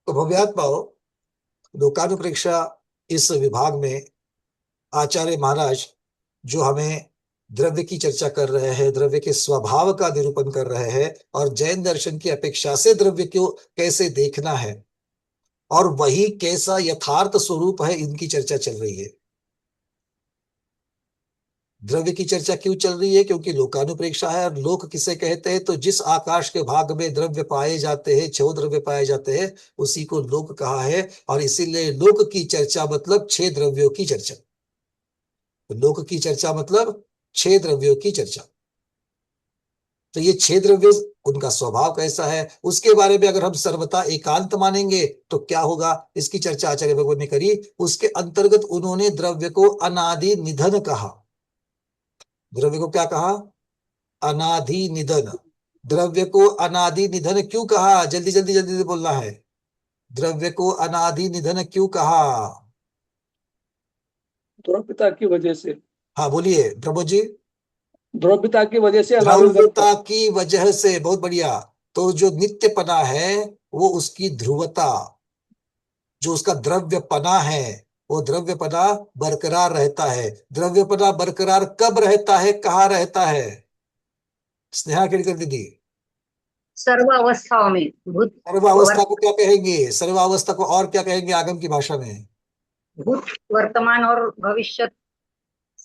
तो भव्यात्माओं, लोकानुप्रेक्षा इस विभाग में आचार्य महाराज जो हमें द्रव्य की चर्चा कर रहे हैं, द्रव्य के स्वभाव का निरूपण कर रहे हैं और जैन दर्शन की अपेक्षा से द्रव्य को कैसे देखना है और वही कैसा यथार्थ स्वरूप है, इनकी चर्चा चल रही है। द्रव्य की चर्चा क्यों चल रही है? क्योंकि लोकानुप्रेक्षा है। और लोक किसे कहते हैं? तो जिस आकाश के भाग में द्रव्य पाए जाते हैं, छह द्रव्य पाए जाते हैं, उसी को लोक कहा है। और इसीलिए लोक की चर्चा मतलब छह द्रव्यों की चर्चा। तो लोक की चर्चा मतलब छह द्रव्यों की चर्चा। तो ये छह द्रव्य, उनका स्वभाव कैसा है, उसके बारे में अगर हम सर्वथा एकांत मानेंगे तो क्या होगा, इसकी चर्चा आचार्य भगवत ने करी। उसके अंतर्गत उन्होंने द्रव्य को अनादि निधन कहा। द्रव्य को क्या कहा? अनादि निधन। द्रव्य को अनादि निधन क्यों कहा? जल्दी जल्दी जल्दी जल्दी बोलना है। द्रव्य को अनादि निधन क्यों कहा? द्रव्यता की वजह से। हाँ बोलिए प्रभु जी। द्रव्यता की वजह से अनादि निधन का। द्रव्यता की वजह से, बहुत बढ़िया। तो जो नित्यपना है वो उसकी ध्रुवता, जो उसका द्रव्यपना है वो द्रव्यपना बरकरार रहता है। द्रव्यपना बरकरार कब रहता है, कहाँ रहता है? स्नेहा केड़कर दीदी, सर्व अवस्थाओं में, भूत सर्वावस्था को क्या कहेंगे? सर्वावस्था को और क्या कहेंगे आगम की भाषा में? भूत वर्तमान और भविष्य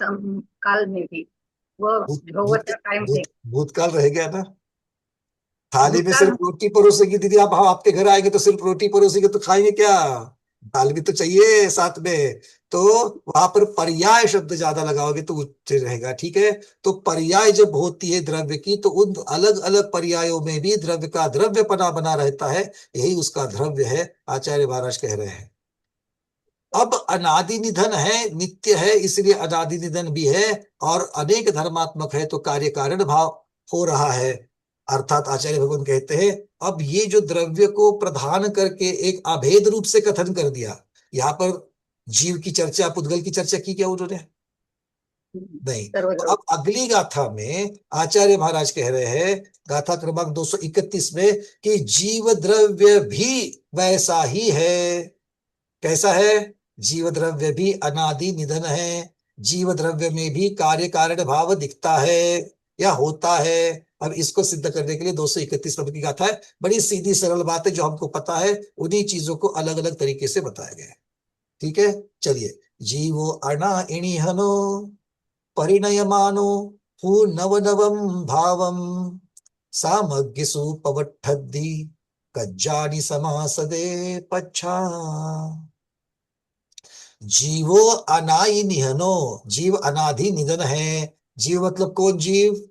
काल में भी वो भूत भूत ध्रुवता कायम भूत है। भूतकाल रह गया ना। थाली में भूतकाल सिर्फ रोटी परोसेगी दीदी, आप आपके घर आएंगे तो सिर्फ रोटी परोसेगी तो खाएंगे क्या? दाल भी तो चाहिए साथ में। तो वहां पर पर्याय शब्द ज्यादा लगाओगे तो उच्च रहेगा, ठीक है। तो पर्याय जब होती है द्रव्य की, तो उन अलग अलग पर्यायों में भी द्रव्य का द्रव्यपना बना रहता है। यही उसका द्रव्य है, आचार्य महाराज कह रहे हैं। अब अनादि निधन है, नित्य है, इसलिए अनादि निधन भी है। और अनेक धर्मात्मक है, तो कार्य कारण भाव हो रहा है। अर्थात आचार्य भगवान कहते हैं, अब ये जो द्रव्य को प्रधान करके एक अभेद रूप से कथन कर दिया। यहाँ पर जीव की चर्चा, पुद्गल की चर्चा की क्या उन्होंने? नहीं। तो सर्वद्रव्य। अब अगली गाथा में आचार्य महाराज कह रहे हैं, गाथा क्रमांक 231 में, कि जीव द्रव्य भी वैसा ही है। कैसा है? जीव द्रव्य भी अनादि निधन है। जीव द्रव्य में भी कार्य कारण भाव दिखता है या होता है। अब इसको सिद्ध करने के लिए 231 नंबर की गाथा है। बड़ी सीधी सरल बात है, जो हमको पता है उन्हीं चीजों को अलग अलग तरीके से बताया गया है। ठीक है, चलिए। जीवो अणा इणिहनो परिणयमानो हु नव नवम भावम सामग्यसु पवठद्धि कज्जानि समासदे पच्छा। जीवो अनाई निहनो, जीव अनादि निधन है। जीव मतलब कौन जीव?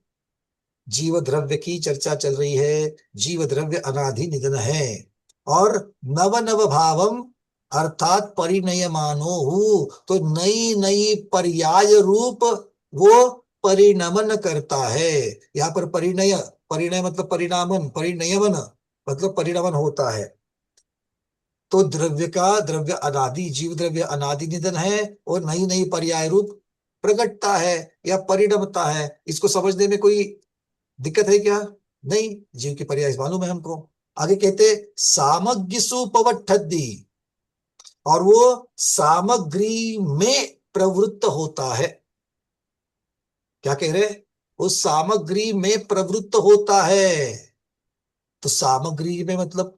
जीव द्रव्य की चर्चा चल रही है। जीव द्रव्य अनादि निधन है। और नव नव भावम, अर्थात परिणयमानो हु, तो नई नई पर्याय रूप वो परिणमन करता है। यहाँ पर परिणय, परिणय मतलब परिणामन, परिणयमन मतलब परिणमन होता है। तो द्रव्य का द्रव्य अनादि, जीव द्रव्य अनादि निधन है और नई नई पर्याय रूप प्रकटता है या परिणमता है। इसको समझने में कोई दिक्कत है क्या? नहीं, जीव की पर्याय मालूम है हमको। आगे कहते सामग्रिसु पवठद्धि, और वो सामग्री में प्रवृत्त होता है। क्या कह रहे? वो सामग्री में प्रवृत्त होता है। तो सामग्री में मतलब,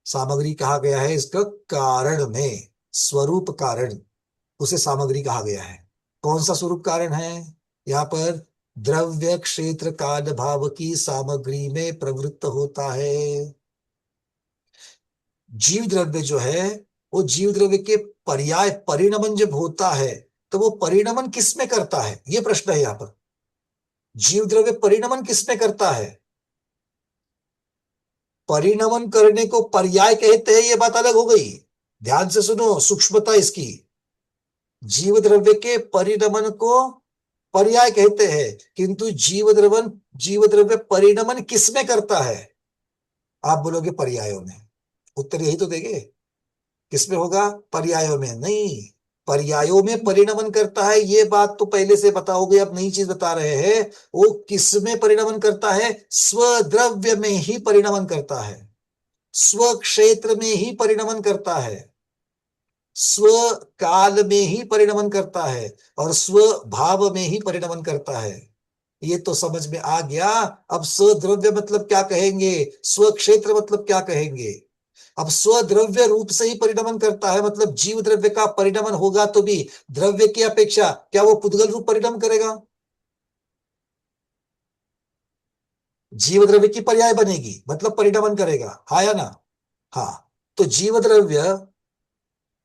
सामग्री कहा गया है इसका कारण में, स्वरूप कारण, उसे सामग्री कहा गया है। कौन सा स्वरूप कारण है? यहाँ पर द्रव्य क्षेत्र काल भाव की सामग्री में प्रवृत्त होता है। जीव द्रव्य जो है, वो जीव द्रव्य के पर्याय परिणमन जब होता है, तो वो परिणमन किस में करता है, ये प्रश्न है यहाँ पर। जीव द्रव्य परिणमन किस में करता है? परिणमन करने को पर्याय कहते हैं, ये बात अलग हो गई। ध्यान से सुनो सूक्ष्मता इसकी। जीव द्रव्य के परिणमन को पर्याय कहते हैं, किंतु जीव द्रव्य परिणमन किसमें करता है? आप बोलोगे पर्यायों में। उत्तर यही तो देंगे। किसमें होगा? पर्यायों में नहीं। पर्यायों में परिणमन करता है, ये बात तो पहले से बताओगे, अब नई चीज बता रहे हैं। वो किसमें परिणमन करता है? स्वद्रव्य में ही परिणमन करता है। स्व क्षेत्र में ही परिणमन करता है, स्व काल में ही परिणमन करता है, और स्व भाव में ही परिणमन करता है। ये तो समझ में आ गया। अब स्वद्रव्य मतलब क्या कहेंगे, स्व क्षेत्र मतलब क्या कहेंगे। अब स्वद्रव्य रूप से ही परिणमन करता है, मतलब जीव द्रव्य का परिणमन होगा तो भी द्रव्य की अपेक्षा क्या वो पुद्गल रूप परिणमन करेगा, जीव द्रव्य की पर्याय बनेगी, मतलब परिणमन करेगा, हाँ या ना। हाँ, तो जीव द्रव्य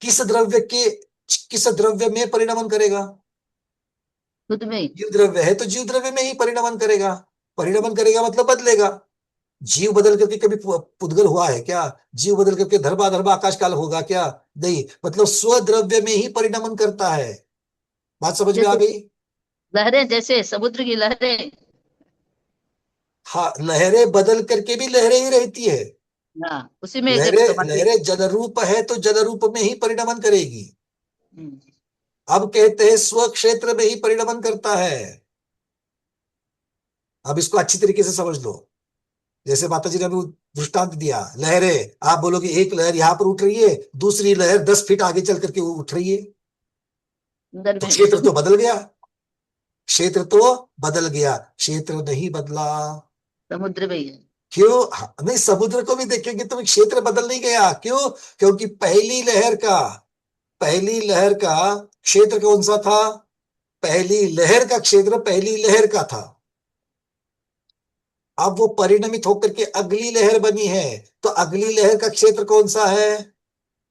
किस द्रव्य के, किस द्रव्य में परिणमन करेगा, खुद में। जीव द्रव्य है तो जीव द्रव्य में ही परिणमन करेगा। परिणमन करेगा मतलब बदलेगा। जीव बदल करके कभी पुद्गल हुआ है क्या, जीव बदल करके धर्मा धर्मा आकाश काल होगा क्या, नहीं, मतलब स्वद्रव्य में ही परिणमन करता है। बात समझ में आ जैसे गई। लहरें, जैसे समुद्र की लहरें। हाँ, लहरें बदल करके भी लहरें ही रहती है। हाँ, उसी में लहरें समाती लहरें जल रूप है तो जल रूप में ही परिणमन करेगी। है। अब कहते हैं स्व क्षेत्र में ही परिणमन करता है। अब इसको अच्छी तरीके से समझ लो। जैसे माता जी ने अभी दृष्टांत दिया, लहरें, आप बोलोगे एक लहर यहां पर उठ रही है, दूसरी लहर 10 फीट आगे चल करके वो उठ रही है, अंदर तो में क्षेत्र तो बदल गया, क्षेत्र तो बदल गया, क्षेत्र नहीं बदला। समुद्र में ही है। क्यों, हाँ, नहीं, समुद्र को भी देखेंगे तो क्षेत्र बदल नहीं गया, क्यों, क्योंकि पहली लहर का क्षेत्र कौन सा था, पहली लहर का क्षेत्र पहली लहर का था। अब वो परिणमित होकर के अगली लहर बनी है, तो अगली लहर का क्षेत्र कौन सा है,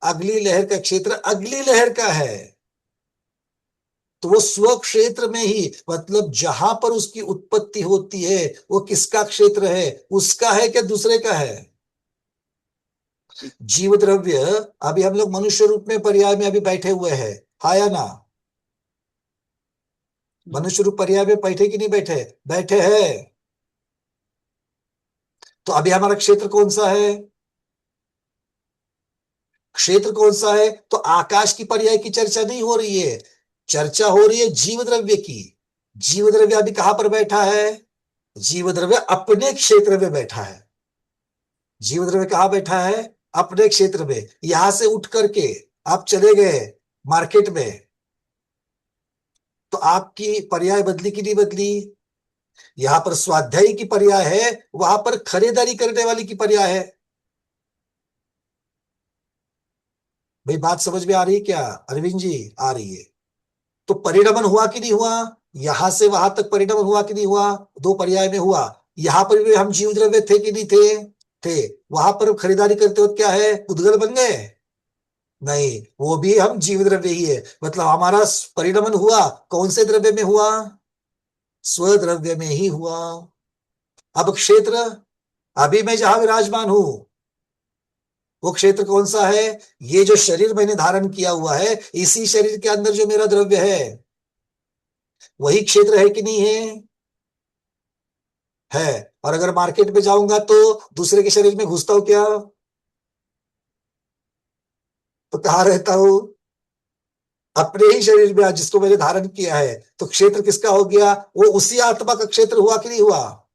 अगली लहर का क्षेत्र अगली लहर का है। तो वो स्व क्षेत्र में ही, मतलब जहां पर उसकी उत्पत्ति होती है वो किसका क्षेत्र है, उसका है क्या दूसरे का है। जीव द्रव्य, अभी हम लोग मनुष्य रूप में पर्याय में अभी बैठे हुए हैं, हाँ या ना। मनुष्य रूप पर्याय में बैठे कि नहीं बैठे, बैठे हैं। तो अभी हमारा क्षेत्र कौन सा है, क्षेत्र कौन सा है, तो आकाश की पर्याय की चर्चा नहीं हो रही है, चर्चा हो रही है जीव द्रव्य की। जीव द्रव्य अभी कहां पर बैठा है, जीव द्रव्य अपने क्षेत्र में बैठा है। जीव द्रव्य कहां बैठा है, अपने क्षेत्र में। यहां से उठ करके आप चले गए मार्केट में, तो आपकी पर्याय बदली कि नहीं बदली। यहां पर स्वाध्यायी की पर्याय है, वहां पर खरीदारी करने वाली की पर्याय है। भाई बात समझ में आ रही है क्या अरविंद जी, आ रही है। तो परिणमन हुआ कि नहीं हुआ, यहां से वहां तक परिणमन हुआ कि नहीं हुआ, दो पर्याय में हुआ। यहां पर भी हम जीव द्रव्य थे कि नहीं थे, थे। वहां पर खरीदारी करते वक्त क्या है, उद्गल बन गए, नहीं, वो भी हम जीव द्रव्य ही है, मतलब हमारा परिणमन हुआ कौन से द्रव्य में हुआ, स्वद्रव्य में ही हुआ। अब क्षेत्र, अभी मैं जहां विराजमान हूं वो क्षेत्र कौन सा है, ये जो शरीर मैंने धारण किया हुआ है, इसी शरीर के अंदर जो मेरा द्रव्य है वही क्षेत्र है कि नहीं है, है। और अगर मार्केट में जाऊंगा तो दूसरे के शरीर में घुसता हूं क्या, तो कहाँ रहता हूं, अपने ही शरीर में, जिसको मैंने धारण किया है। तो क्षेत्र किसका हो गया, वो उसी आत्मा का क्षेत्र हुआ कि नहीं हुआ,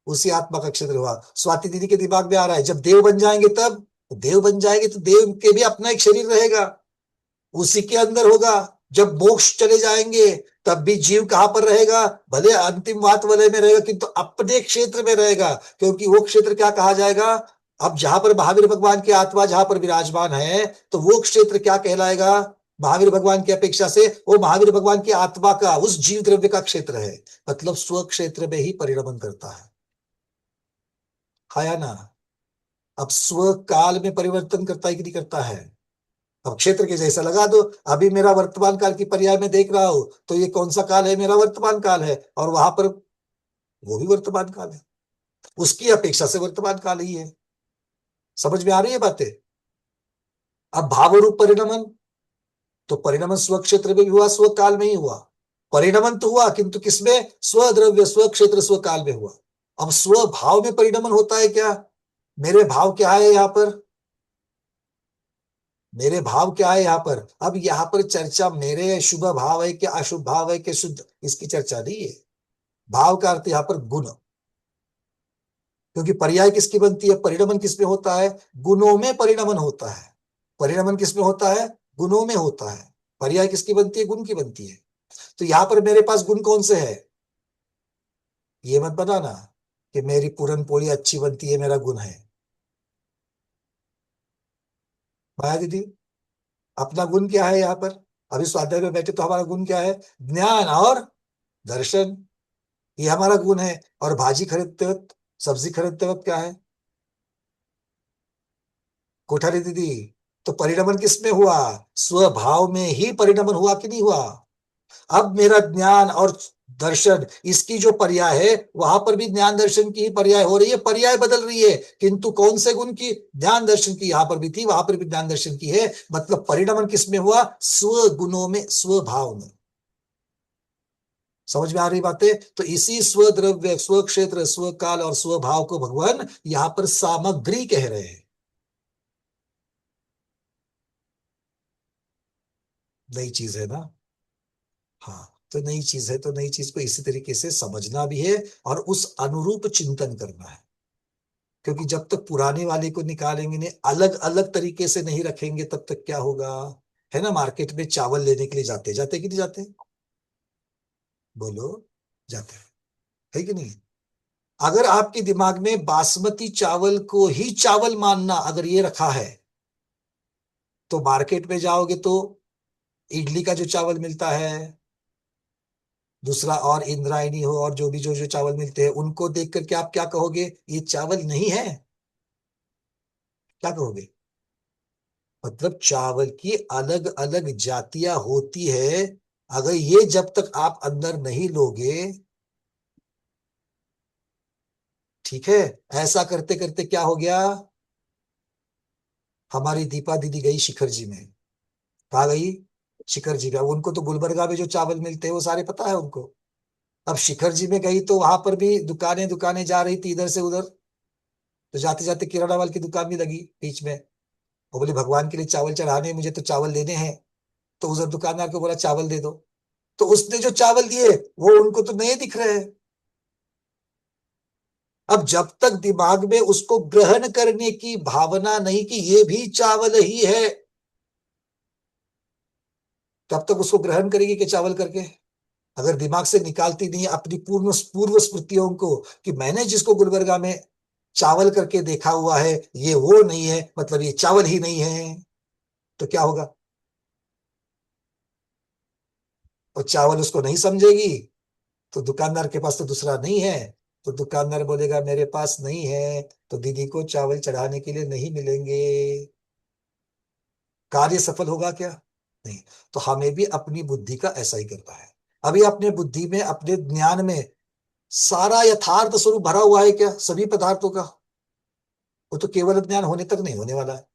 उसी आत्मा का क्षेत्र हुआ। स्वाति दीदी के दिमाग में आ रहा है, जब देव बन जाएंगे तब, देव बन जाएंगे तो देव के भी अपना एक शरीर रहेगा, उसी के अंदर होगा। जब मोक्ष चले जाएंगे तब भी जीव कहां पर रहेगा, भले अंतिम वात वलय में रहेगा किंतु अपने क्षेत्र में रहेगा, क्योंकि वो क्षेत्र क्या कहा जाएगा। अब जहां पर महावीर भगवान की आत्मा जहां पर विराजमान है, तो वो क्षेत्र क्या कहलाएगा, महावीर भगवान की अपेक्षा से वो महावीर भगवान की आत्मा का, उस जीव द्रव्य का क्षेत्र है, मतलब स्व क्षेत्र में ही परिणमन करता है, है ना। अब स्व काल में परिवर्तन करता है कि नहीं करता है, अब क्षेत्र के जैसा लगा दो। अभी मेरा वर्तमान काल की पर्याय में देख रहा हूं तो ये कौन सा काल है, मेरा वर्तमान काल है, और वहां पर वो भी वर्तमान काल है, उसकी अपेक्षा से वर्तमान काल ही है। समझ में आ रही है बातें। अब भाव रूप परिणमन, तो परिणमन स्व क्षेत्र में भी हुआ, स्व काल में ही हुआ। परिणमन तो हुआ किंतु किसमें, स्व द्रव्य स्व क्षेत्र स्व काल में हुआ। अब स्व भाव में परिणमन होता है क्या, मेरे भाव क्या है यहाँ पर, मेरे भाव क्या है यहाँ पर। अब यहाँ पर चर्चा मेरे शुभ भाव है क्या अशुभ भाव है क्या शुद्ध, इसकी चर्चा नहीं है। भाव का अर्थ यहाँ पर गुण, क्योंकि पर्याय किसकी बनती है, परिणमन किसमें होता है, गुणों में परिणमन होता है। परिणमन किसमें होता है, गुणों में होता है। पर्याय किसकी बनती है, गुण की बनती है। तो यहां पर मेरे पास गुण कौन से है, ये मत बताना कि मेरी पूरन पोली अच्छी बनती है मेरा गुण है। माया दीदी, अपना गुण क्या है यहाँ पर, अभी स्वाध्याय में बैठे तो हमारा गुण क्या है, ज्ञान और दर्शन, ये हमारा गुण है। और भाजी खरीदते वक्त, सब्जी खरीदते वक्त क्या है, कोठारी दीदी, तो परिणमन किसमें हुआ, स्वभाव में ही परिणमन हुआ कि नहीं हुआ। अब मेरा ज्ञान और दर्शन, इसकी जो पर्याय है वहां पर भी ज्ञान दर्शन की ही पर्याय हो रही है, पर्याय बदल रही है, किंतु कौन से गुण की, ज्ञान दर्शन की, यहां पर भी थी वहां पर भी ज्ञान दर्शन की है। मतलब परिणमन किसमें हुआ, स्व गुणों में, स्वभाव में। समझ में आ रही बातें, तो इसी स्व द्रव्य, स्व क्षेत्र, स्व काल और स्वभाव को भगवान यहां पर सामग्री कह रहे हैं। नई चीज है ना, हाँ, तो नई चीज है, तो नई चीज को इसी तरीके से समझना भी है और उस अनुरूप चिंतन करना है। क्योंकि जब तक पुराने वाले को निकालेंगे नहीं, अलग अलग तरीके से नहीं रखेंगे, तब तक क्या होगा, है ना। मार्केट में चावल लेने के लिए जाते जाते कि नहीं जाते, बोलो, जाते हैं, है कि नहीं। अगर आपके दिमाग में बासमती चावल को ही चावल मानना अगर ये रखा है, तो मार्केट में जाओगे तो इडली का जो चावल मिलता है, दूसरा और इंद्रायणी हो और जो भी जो जो चावल मिलते हैं, उनको देख करके आप क्या कहोगे, ये चावल नहीं है, क्या कहोगे। मतलब चावल की अलग अलग जातियां होती है, अगर ये जब तक आप अंदर नहीं लोगे, ठीक है। ऐसा करते करते क्या हो गया, हमारी दीपा दीदी गई शिखर जी में, कहा गई, शिखर जी में। अब उनको तो गुलबर्गा में जो चावल मिलते हैं वो सारे पता है उनको। अब शिखर जी में गई तो वहां पर भी दुकानें दुकानें जा रही थी इधर से उधर, तो जाते जाते किराना वाले की दुकान भी लगी बीच में। वो बोले भगवान के लिए चावल चढ़ाने हैं, मुझे तो चावल लेने हैं। तो उधर दुकानदार को बोला चावल दे दो, तो उसने जो चावल दिए वो उनको तो नए दिख रहे हैं। अब जब तक दिमाग में उसको ग्रहण करने की भावना नहीं कि ये भी चावल ही है, तब तक उसको ग्रहण करेगी कि चावल करके। अगर दिमाग से निकालती नहीं अपनी पूर्व पूर्व स्मृतियों को कि मैंने जिसको गुलबर्गा में चावल करके देखा हुआ है ये वो नहीं है, मतलब ये चावल ही नहीं है, तो क्या होगा। और चावल उसको नहीं समझेगी, तो दुकानदार के पास तो दूसरा नहीं है, तो दुकानदार बोलेगा मेरे पास नहीं है, तो दीदी को चावल चढ़ाने के लिए नहीं मिलेंगे। कार्य सफल होगा क्या, नहीं। तो हमें भी अपनी बुद्धि का ऐसा ही करना है। अभी अपने बुद्धि में, अपने ज्ञान में सारा यथार्थ स्वरूप भरा हुआ है क्या, सभी पदार्थों का, वो तो केवल ज्ञान होने तक नहीं होने वाला है।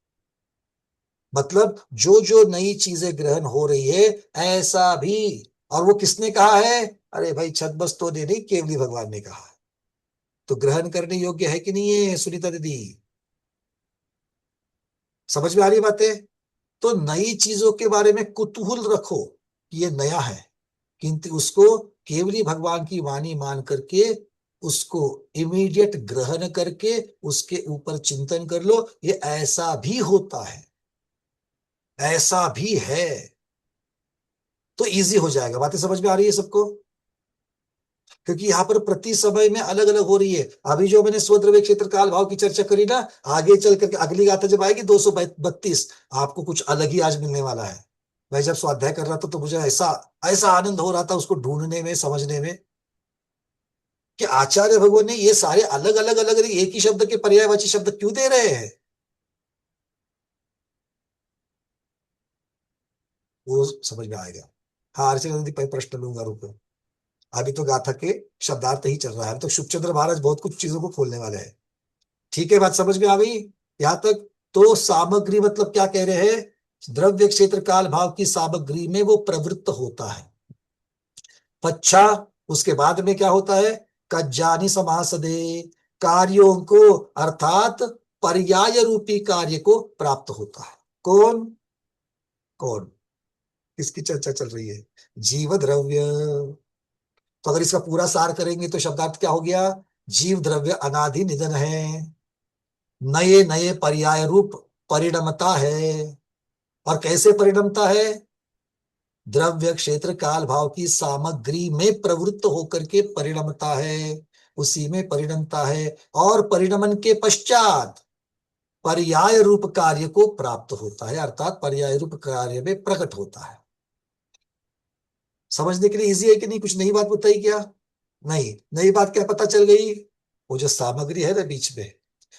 मतलब जो जो नई चीजें ग्रहण हो रही है, ऐसा भी, और वो किसने कहा है, अरे भाई छत बस तो नहीं, केवली भगवान ने कहा है। तो ग्रहण करने योग्य है कि नहीं है सुनीता दीदी, समझ में आ रही बातें। तो नई चीजों के बारे में कुतूहल रखो कि ये नया है, किंतु उसको केवली भगवान की वाणी मान करके उसको इमीडिएट ग्रहण करके उसके ऊपर चिंतन कर लो, ये ऐसा भी होता है, ऐसा भी है, तो इजी हो जाएगा। बातें समझ में आ रही है सबको, क्योंकि यहाँ पर प्रति समय में अलग अलग हो रही है। अभी जो मैंने स्वद्रव्य क्षेत्र काल भाव की चर्चा करी ना, आगे चल करके अगली गाथा जब आएगी 232, आपको कुछ अलग ही आज मिलने वाला है। मैं जब स्वाध्याय कर रहा था तो मुझे ऐसा ऐसा आनंद हो रहा था उसको ढूंढने में, समझने में, कि आचार्य भगवान ने ये सारे अलग अलग अलग एक ही शब्द के पर्यायवाची शब्द क्यों दे रहे हैं, वो समझ में आएगा। हाँ अर्चना दीदी, प्रश्न लूंगा, रुको। अभी तो गाथा के शब्दार्थ ही चल रहा है, तो शुभचंद्र महाराज बहुत कुछ चीजों को खोलने वाले हैं। ठीक है, बात समझ में आ गई यहां तक। तो सामग्री मतलब क्या कह रहे हैं, द्रव्य क्षेत्र काल भाव की सामग्री में वो प्रवृत्त होता है। पच्छा, उसके बाद में क्या होता है, कज्जानी समासदे, कार्यों को, अर्थात पर्याय रूपी कार्य को प्राप्त होता है। कौन, कौन, किसकी चर्चा चल रही है, जीव द्रव्य। तो अगर इसका पूरा सार करेंगे तो शब्दार्थ क्या हो गया, जीव द्रव्य अनादि निधन है, नए नए पर्याय रूप परिणमता है। और कैसे परिणमता है? द्रव्य क्षेत्र काल भाव की सामग्री में प्रवृत्त होकर के परिणमता है, उसी में परिणमता है। और परिणमन के पश्चात पर्याय रूप कार्य को प्राप्त होता है, अर्थात पर्याय रूप कार्य में प्रकट होता है। समझने के लिए इजी है कि नहीं? कुछ नई बात बताई क्या? नहीं, नई बात क्या पता चल गई? वो जो सामग्री है ना बीच में,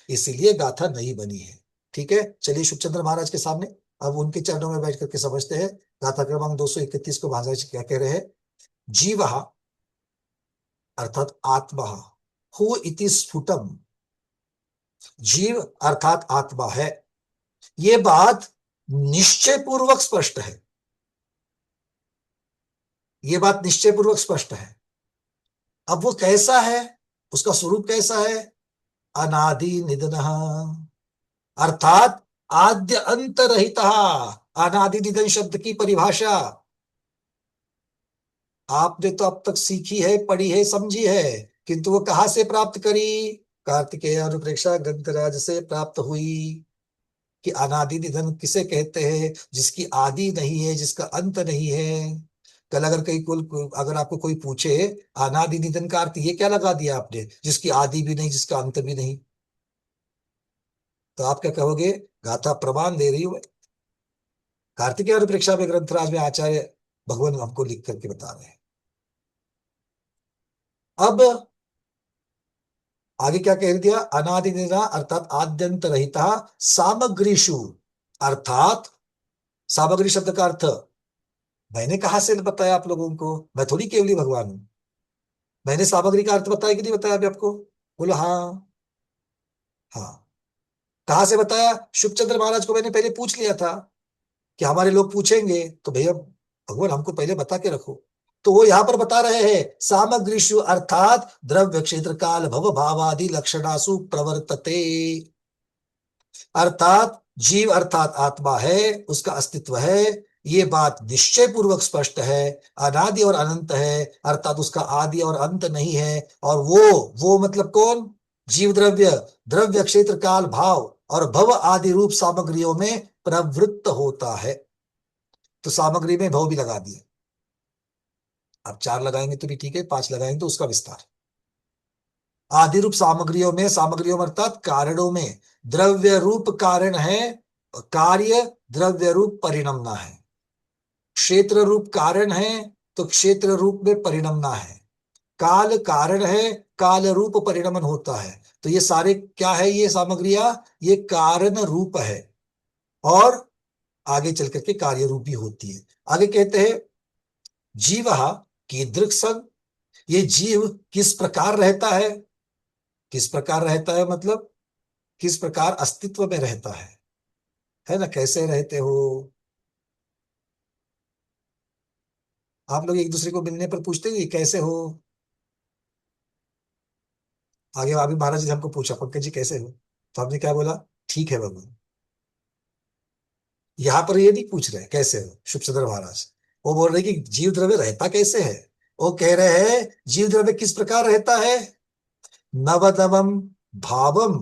इसीलिए गाथा नई बनी है। ठीक है, चलिए शुभचंद्र महाराज के सामने अब उनके चरणों में बैठ करके समझते हैं। गाथा क्रमांक 231 को महाराज क्या कह रहे हैं? जीव अर्थात आत्मा, हु इति स्फुटम, जीव अर्थात आत्मा है, ये बात निश्चय पूर्वक स्पष्ट है। ये बात निश्चय पूर्वक स्पष्ट है। अब वो कैसा है, उसका स्वरूप कैसा है? अनादि निधन, अर्थात आद्य अंत रहित। अनादि निधन शब्द की परिभाषा आपने तो अब तक सीखी है, पढ़ी है, समझी है, किंतु वो कहां से प्राप्त करी? कार्तिकेय अनुप्रेक्षा ग्रंथराज से प्राप्त हुई। कि अनादि निधन किसे कहते हैं? जिसकी आदि नहीं है, जिसका अंत नहीं है। कल अगर कहीं अगर आपको कोई पूछे अनादि निधन का अर्थ ये क्या लगा दिया आपने, जिसकी आदि भी नहीं, जिसका अंत भी नहीं, तो आप क्या कहोगे? गाथा प्रमाण दे रही हूं। कार्तिकेय अनुप्रेक्षा में ग्रंथराज में आचार्य भगवान हमको लिख करके बता रहे हैं। अब आगे क्या कह दिया? अनादि निधना अर्थात आद्यंत रहिता सामग्रीषु, अर्थात सामग्री शब्द का अर्थ मैंने कहा से बताया आप लोगों को? मैं थोड़ी केवली भगवान हूं। मैंने सामग्री का अर्थ बताया कि नहीं बताया अभी आपको? बोलो हाँ। हाँ, कहा से बताया? शुभचंद्र महाराज को मैंने पहले पूछ लिया था कि हमारे लोग पूछेंगे तो भैया भगवान हमको पहले बता के रखो। तो वो यहां पर बता रहे हैं, सामग्रीषु अर्थात द्रव्य क्षेत्र काल भव भावादि लक्षणासु प्रवर्तते, अर्थात जीव अर्थात आत्मा है, उसका अस्तित्व है, ये बात निश्चय पूर्वक स्पष्ट है। अनादि और अनंत है, अर्थात उसका आदि और अंत नहीं है। और वो मतलब कौन? जीव द्रव्य, द्रव्य क्षेत्र काल भाव और भव आदि रूप सामग्रियों में प्रवृत्त होता है। तो सामग्री में भव भी लगा दिए। अब 4 लगाएंगे तो भी ठीक है, 5 लगाएंगे तो उसका विस्तार। आदि रूप सामग्रियों में, सामग्रियों में अर्थात कारणों में द्रव्य रूप कारण है, कार्य द्रव्य रूप परिणमना है। क्षेत्र रूप कारण है तो क्षेत्र रूप में परिणमना है। काल कारण है, काल रूप परिणमन होता है। तो ये सारे क्या है? ये सामग्रियां ये कारण रूप है और आगे चल करके कार्य रूप भी होती है। आगे कहते हैं जीव कीदृक् सन, ये जीव किस प्रकार रहता है? किस प्रकार रहता है मतलब किस प्रकार अस्तित्व में रहता है ना? कैसे रहते हो? आप लोग एक दूसरे को मिलने पर पूछते हो कैसे हो? आगे अभी महाराज जी ने हमको पूछा पंकज जी कैसे हो, तो हमने क्या बोला? ठीक है बाबू। यहाँ पर ये नहीं पूछ रहे कैसे हो शुभचंद्र महाराज, वो बोल रहे कि जीव द्रव्य रहता कैसे है। वो कह रहे हैं जीव द्रव्य किस प्रकार रहता है? नवनवम भावम,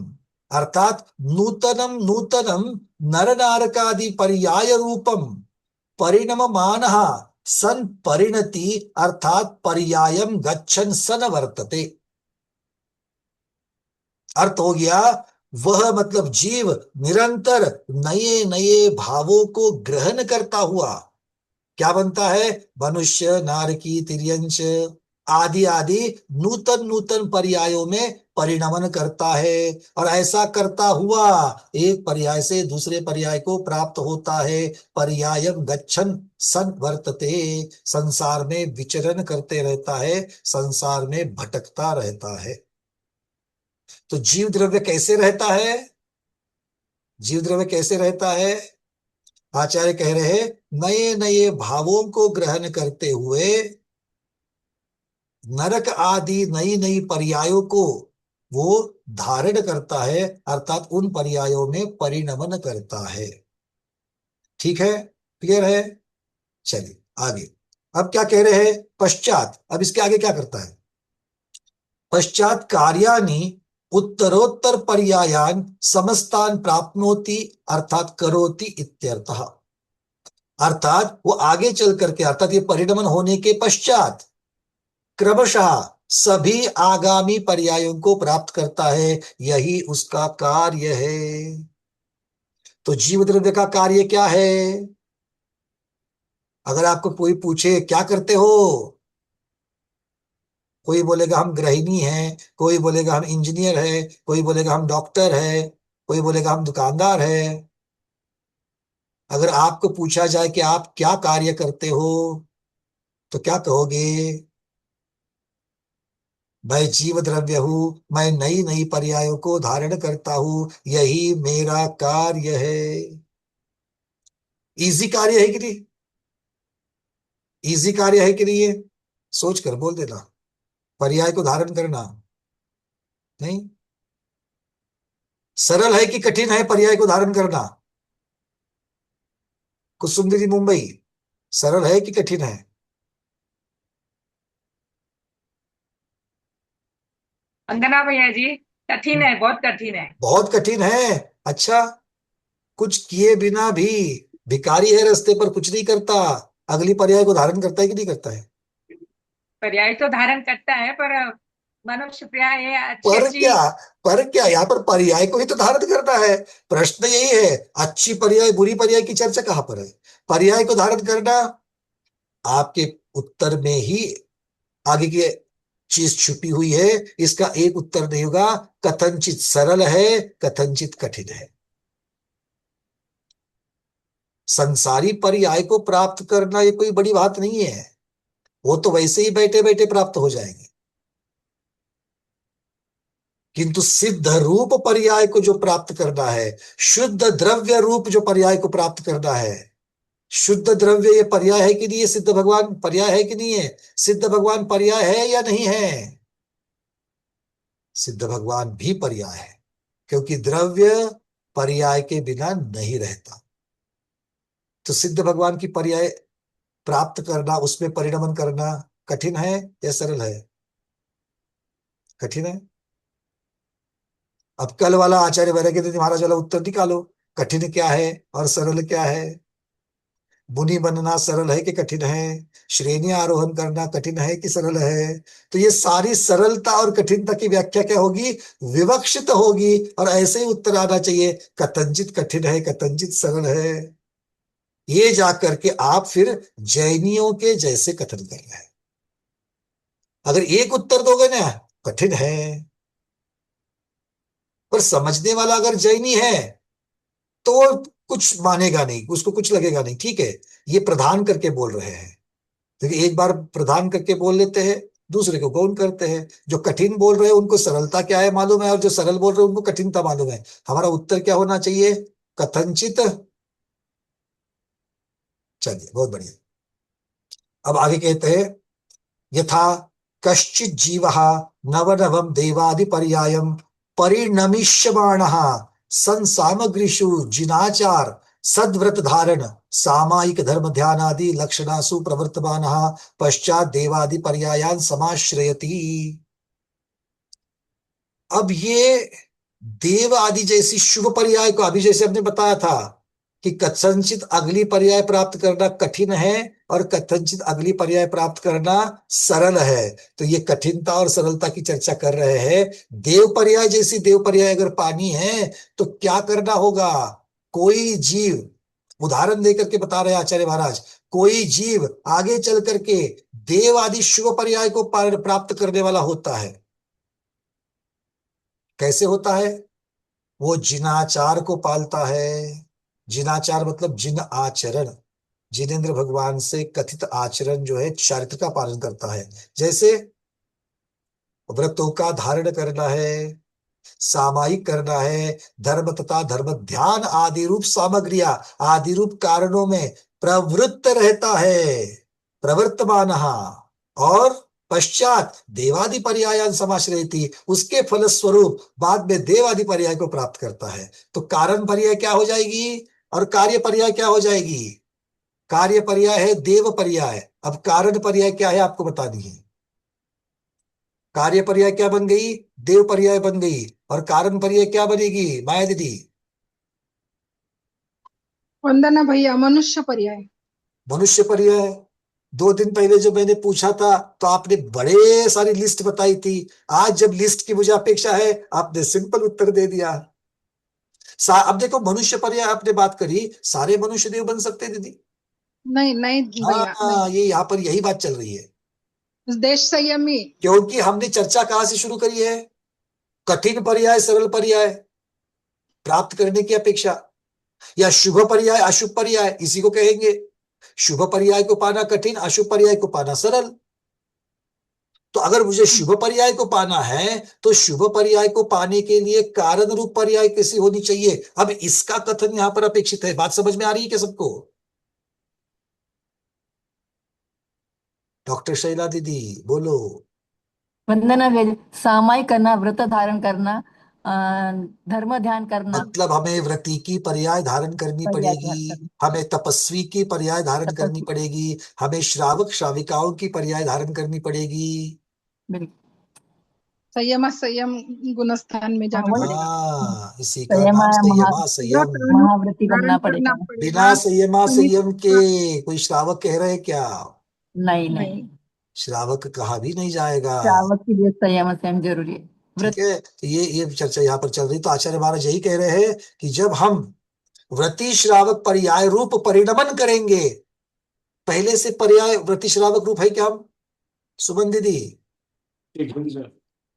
अर्थात नूतनम नूतनम नर नारकादि पर्याय रूपम परिणममान सन परिणति, अर्थात पर्यायम गच्छन सन वर्तते। अर्थ हो गया वह मतलब जीव निरंतर नए नए भावों को ग्रहण करता हुआ क्या बनता है? मनुष्य, नारकी, तिर्यंश आदि आदि नूतन नूतन पर्यायों में परिणमन करता है। और ऐसा करता हुआ एक पर्याय से दूसरे पर्याय को प्राप्त होता है। पर्यायम गच्छन सन वर्तते, संसार में विचरण करते रहता है, संसार में भटकता रहता है। तो जीव द्रव्य कैसे रहता है? जीव द्रव्य कैसे रहता है? आचार्य कह रहे हैं नए नए भावों को ग्रहण करते हुए नरक आदि नई नई पर्यायों को वो धारण करता है, अर्थात उन पर्यायों में परिणमन करता है। ठीक है, क्लियर है? चलिए आगे। अब क्या कह रहे हैं? पश्चात, अब इसके आगे क्या करता है? पश्चात कार्याणि उत्तरोत्तर पर्यायान समस्तान प्राप्नोति अर्थात करोति इत्यर्थः। अर्थात वो आगे चल करके, अर्थात ये परिणमन होने के पश्चात क्रमशः सभी आगामी पर्यायों को प्राप्त करता है, यही उसका कार्य है। तो जीव द्रव्य का कार्य क्या है? अगर आपको कोई पूछे क्या करते हो, कोई बोलेगा हम गृहिणी हैं, कोई बोलेगा हम इंजीनियर है, कोई बोलेगा हम डॉक्टर है, कोई बोलेगा हम दुकानदार है। अगर आपको पूछा जाए कि आप क्या कार्य करते हो, तो क्या कहोगे? मैं जीव द्रव्य हूं, मैं नई नई पर्यायों को धारण करता हूं, यही मेरा कार्य है। इजी कार्य है कि नहीं? इजी कार्य है कि नहीं? ये सोच कर बोल देना, पर्याय को धारण करना। नहीं, सरल है कि कठिन है पर्याय को धारण करना? कुसुम दीदी मुंबई, सरल है कि कठिन है? वंदना भैया जी, कठिन है, बहुत कठिन है। बहुत कठिन है। अच्छा, कुछ किए बिना भी भिखारी है रास्ते पर, कुछ नहीं करता, अगली पर्याय को धारण करता है कि नहीं करता है? पर्याय तो धारण करता है, पर मनुष्य प्राय ये अच्छी पर अच्छी। क्या, पर क्या, यहाँ पर पर्याय को ही तो धारण करना है। प्रश्न यही है, अच्छी पर्याय बुरी पर्याय की चर्चा कहाँ पर है? पर्याय को धारण करना, आपके उत्तर में ही आगे की चीज छुपी हुई है। इसका एक उत्तर नहीं होगा, कथनचित सरल है, कथनचित कठिन है। संसारी पर्याय को प्राप्त करना ये कोई बड़ी बात नहीं है, वो तो वैसे ही बैठे बैठे प्राप्त हो जाएंगे। किंतु सिद्ध रूप पर्याय को जो प्राप्त करना है, शुद्ध द्रव्य रूप जो पर्याय को प्राप्त करना है, शुद्ध द्रव्य ये पर्याय है कि नहीं है? सिद्ध भगवान पर्याय है कि नहीं है? सिद्ध भगवान पर्याय है या नहीं है? सिद्ध भगवान भी पर्याय है, क्योंकि द्रव्य पर्याय के बिना नहीं रहता। तो सिद्ध भगवान की पर्याय प्राप्त करना, उसमें परिणमन करना कठिन है या सरल है? कठिन है। अब कल वाला आचार्य वैराग्य महाराज वाला उत्तर निकालो, कठिन क्या है और सरल क्या है? मुनि बनना सरल है कि कठिन है? श्रेणी आरोहण करना कठिन है कि सरल है? तो ये सारी सरलता और कठिनता की व्याख्या क्या होगी? विवक्षित होगी, और ऐसे ही उत्तर आना चाहिए, कथंचित कठिन है, कथंचित सरल है। ये जाकर के आप फिर जैनियों के जैसे कथन कर रहे हैं। अगर एक उत्तर दोगे ना, कठिन है, पर समझने वाला अगर जैनी है तो कुछ मानेगा नहीं, उसको कुछ लगेगा नहीं, ठीक है ये प्रधान करके बोल रहे हैं। क्योंकि एक बार प्रधान करके बोल लेते हैं, दूसरे को गौण करते हैं। जो कठिन बोल रहे हैं उनको सरलता क्या है मालूम है, और जो सरल बोल रहे हैं उनको कठिनता मालूम है। हमारा उत्तर क्या होना चाहिए? कथनचित। चलिए, बहुत बढ़िया। अब आगे कहते हैं, यथा कश्चित जीवः नवनवम देवादि पर्यायम परिणमिष्यमाणः सन सामग्रीषु जिनाचार सद्व्रत धारण सामायिक धर्म ध्यानादि लक्षणासु प्रवर्तमानः पश्चात देवादि पर्यायान समाश्रयति। अब ये देव आदि जैसी शुभ पर्याय को, अभी जैसे हमने बताया था कि कथनचित अगली पर्याय प्राप्त करना कठिन है और कथनचित अगली पर्याय प्राप्त करना सरल है, तो ये कठिनता और सरलता की चर्चा कर रहे हैं। देव पर्याय जैसी देव पर्याय अगर पानी है तो क्या करना होगा? कोई जीव, उदाहरण देकर के बता रहे हैं आचार्य महाराज, कोई जीव आगे चल करके देव आदि शुभ पर्याय को प्राप्त करने वाला होता है। कैसे होता है? वो जिनाचार को पालता है। जिनाचार मतलब जिन आचरण, जिनेन्द्र भगवान से कथित आचरण जो है, चारित्र का पालन करता है। जैसे व्रतों का धारण करना है, सामायिक करना है, धर्म तथा धर्म ध्यान आदि रूप सामग्रियां, आदि रूप कारणों में प्रवृत्त रहता है, प्रवर्तमान, और पश्चात देवादि पर्यायान समाश्रयति, उसके फलस्वरूप बाद में देवादि पर्याय को प्राप्त करता है। तो कारण पर्याय क्या हो जाएगी और कार्य पर्याय क्या हो जाएगी? कार्य पर्याय है देव पर्याय, अब कारण पर्याय क्या है आपको बता दी है। कार्य पर्याय क्या बन गई? देव पर्याय बन गई। और कारण पर्याय क्या बनेगी माया दीदी? वंदना भैया मनुष्य पर्याय। मनुष्य पर्याय। 2 दिन पहले जब मैंने पूछा था तो आपने बड़े सारी लिस्ट बताई थी। आज जब लिस्ट की मुझे अपेक्षा है, आपने सिंपल उत्तर दे दिया। अब देखो, मनुष्य पर्याय आपने बात करी, सारे मनुष्य देव बन सकते हैं दीदी? नहीं नहीं भैया नहीं। हाँ, ये यहाँ पर यही बात चल रही है। देश संयमी। क्योंकि हमने चर्चा कहाँ से शुरू करी है? कठिन पर्याय सरल पर्याय प्राप्त करने की अपेक्षा, या शुभ पर्याय अशुभ पर्याय, इसी को कहेंगे। शुभ पर्याय को पाना कठिन, अशुभ पर्याय को पाना सरल। तो अगर मुझे शुभ पर्याय को पाना है तो शुभ पर्याय को पाने के लिए कारण रूप पर्याय कैसी होनी चाहिए? अब इसका कथन यहां पर अपेक्षित है। बात समझ में आ रही है क्या सबको? डॉक्टर शैला दीदी बोलो। वंदना वेद सामायिक करना, व्रत धारण करना, अ, धर्म ध्यान करना, मतलब हमें व्रती की पर्याय धारण करनी पर्याय ध्यान पड़ेगी, करना, हमें तपस्वी की पर्याय धारण करनी तपस्वी। पड़ेगी, हमें श्रावक श्राविकाओं की पर्याय धारण करनी पड़ेगी। बिल्कुल। संयम संयम गुणस्थान में हाँ, जाना वही पड़ेगा। हाँ, इसी का संयम नाम महा संयमा व्रत संयम। महाव्रती धारण बनना करना पड़ेगा। बिना पड़ेगा। संयमा संयम संयम के कोई श्रावक कह रहे क्या? नहीं नहीं। नहीं, श्रावक कहा भी नहीं जाएगा। श्रावक के लिए संयम संयम जरूरी है। ठीक व्रत। है, तो ये चर्चा यहाँ पर चल रही। तो आचार्य महाराज यही कह रहे हैं कि जब हम व्रति श्रावक पर्याय रूप परिणमन करेंगे, पहले से पर्याय व्रति श्रावक रूप है क्या हम? सुमन दीदी,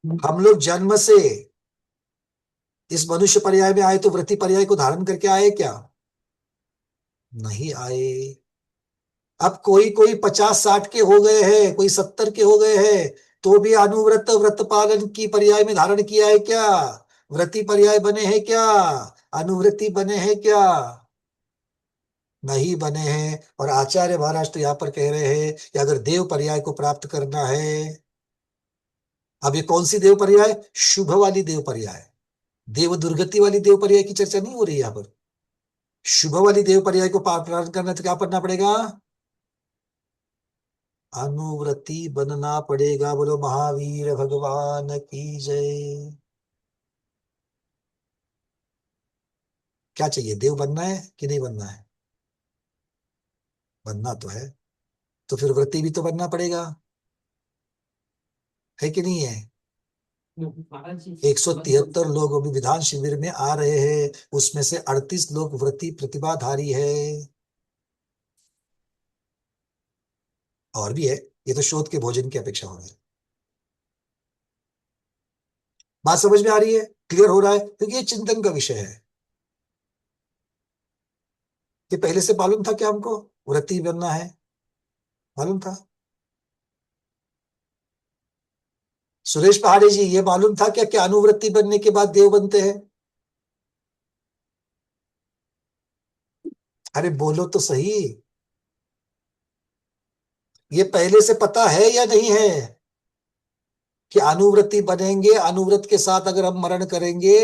हम लोग जन्म से इस मनुष्य पर्याय में आए तो व्रति पर्याय को धारण करके आए क्या? नहीं आए। अब कोई कोई 50-60 के हो गए हैं, कोई 70 के हो गए हैं, तो भी अनुव्रत व्रत पालन की पर्याय में धारण किया है क्या? व्रति पर्याय बने हैं क्या? अनुव्रति बने हैं क्या? नहीं बने हैं। और आचार्य महाराज तो यहाँ पर कह रहे हैं कि अगर देव पर्याय को प्राप्त करना है, अब ये कौन सी देव पर्याय? शुभ वाली देव पर्याय। देव दुर्गति वाली देव पर्याय की चर्चा नहीं हो रही यहाँ पर। शुभ वाली देव पर्याय को प्राप्त करना तो क्या करना पड़ेगा? अनुव्रति बनना पड़ेगा। बोलो महावीर भगवान की जय। क्या चाहिए? देव बनना है कि नहीं बनना है? बनना तो है, तो फिर व्रति भी तो बनना पड़ेगा, है कि नहीं है? 173 लोग अभी विधान शिविर में आ रहे हैं, उसमें से 38 लोग व्रती प्रतिभाधारी है। और भी है, ये तो शोध के भोजन की अपेक्षा हो रही है। बात समझ में आ रही है? क्लियर हो रहा है? क्योंकि ये चिंतन का विषय है। ये पहले से मालूम था क्या हमको व्रती बनना है? मालूम था? सुरेश पहाड़ी जी, ये मालूम था क्या क्या अनुवृत्ति बनने के बाद देव बनते हैं? अरे बोलो तो सही, ये पहले से पता है या नहीं है कि अनुवृत्ति बनेंगे? अनुव्रत के साथ अगर हम मरण करेंगे,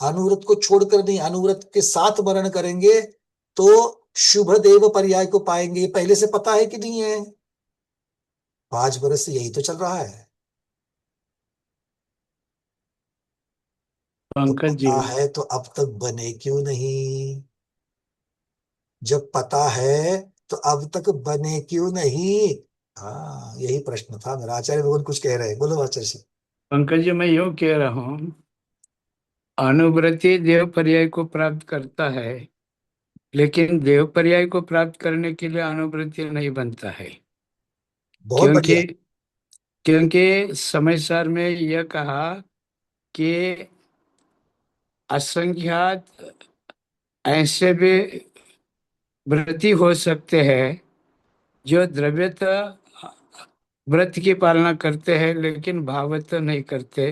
अनुव्रत को छोड़कर नहीं, अनुव्रत के साथ मरण करेंगे तो शुभ देव पर्याय को पाएंगे। ये पहले से पता है कि नहीं है? 5 बरस से यही तो चल रहा है। तो पंकज जी, पता है तो अब तक बने क्यों नहीं? जब पता है तो अब तक बने क्यों नहीं? हाँ, यही प्रश्न था मेरा। आचार्य भगवान कुछ कह रहे हैं, बोलो आचार्य जी। पंकज जी, मैं यूं कह रहा हूँ, अनुव्रति देव पर्याय को प्राप्त करता है, लेकिन देव पर्याय को प्राप्त करने के लिए अनुव्रति नहीं बनता है। बहुत बढ़िया। क्योंकि क्योंकि समय सार में यह कहा कि असंख्यात ऐसे भी व्रती हो सकते हैं जो द्रव्यतः व्रत की पालना करते हैं लेकिन भावत नहीं करते,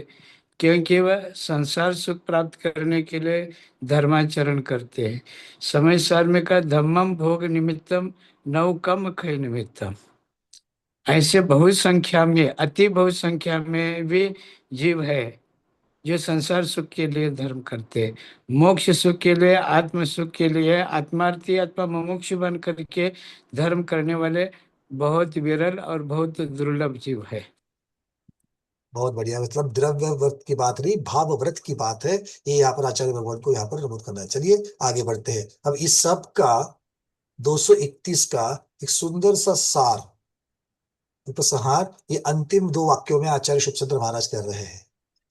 क्योंकि वह संसार सुख प्राप्त करने के लिए धर्माचरण करते हैं। समय सार का धम्मम भोग निमित्तम नौकम खय निमित्तम। ऐसे बहुत संख्या में, अति बहुत संख्या में भी जीव है जो संसार सुख के लिए धर्म करते हैं। मोक्ष सुख के लिए, आत्म सुख के लिए आत्मार्थी अथवा मुमुक्षु बन करके धर्म करने वाले बहुत विरल और बहुत दुर्लभ जीव है। बहुत बढ़िया, मतलब द्रव्य व्रत की बात नहीं, भाव व्रत की बात है। ये यहाँ पर आचार्य भगवान को यहाँ पर नमूद करना है। चलिए आगे बढ़ते हैं। अब इस सब का 231 का एक सुंदर सा सार, उपसंहार, ये अंतिम 2 वाक्यों में आचार्य शुभचंद्र महाराज कर रहे हैं।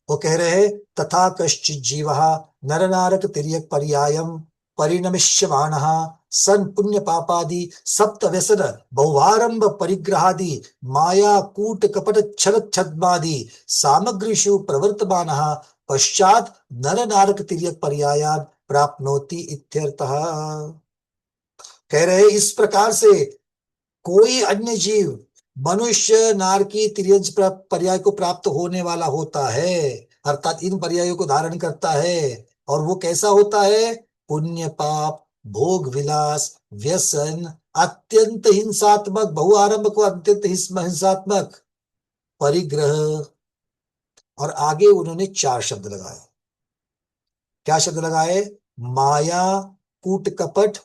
वो कह रहे हैं, तथा कश्चित् जीवः नरनारक तिर्यक पर्यायम परिणमिष्यमाणः सन पुण्य पापादि सप्त व्यसन बहुवारंभ परिग्रहादि माया कूट कपट छल छद्मादि सामग्रीषु प्रवर्तमानः पश्चात नर नारक तिर्यक पर्यायान प्राप्नोति इत्यर्थः। कह रहे हैं, इस प्रकार से कोई अन्य जीव मनुष्य नारकी तिर्यंच पर्याय को प्राप्त होने वाला होता है, अर्थात इन पर्यायों को धारण करता है। और वो कैसा होता है? पुण्य पाप, भोग विलास, व्यसन, अत्यंत हिंसात्मक, बहुआरंभ को अत्यंत हिंसात्मक, परिग्रह, और आगे उन्होंने 4 शब्द लगाए। क्या शब्द लगाए? माया, कूट कपट,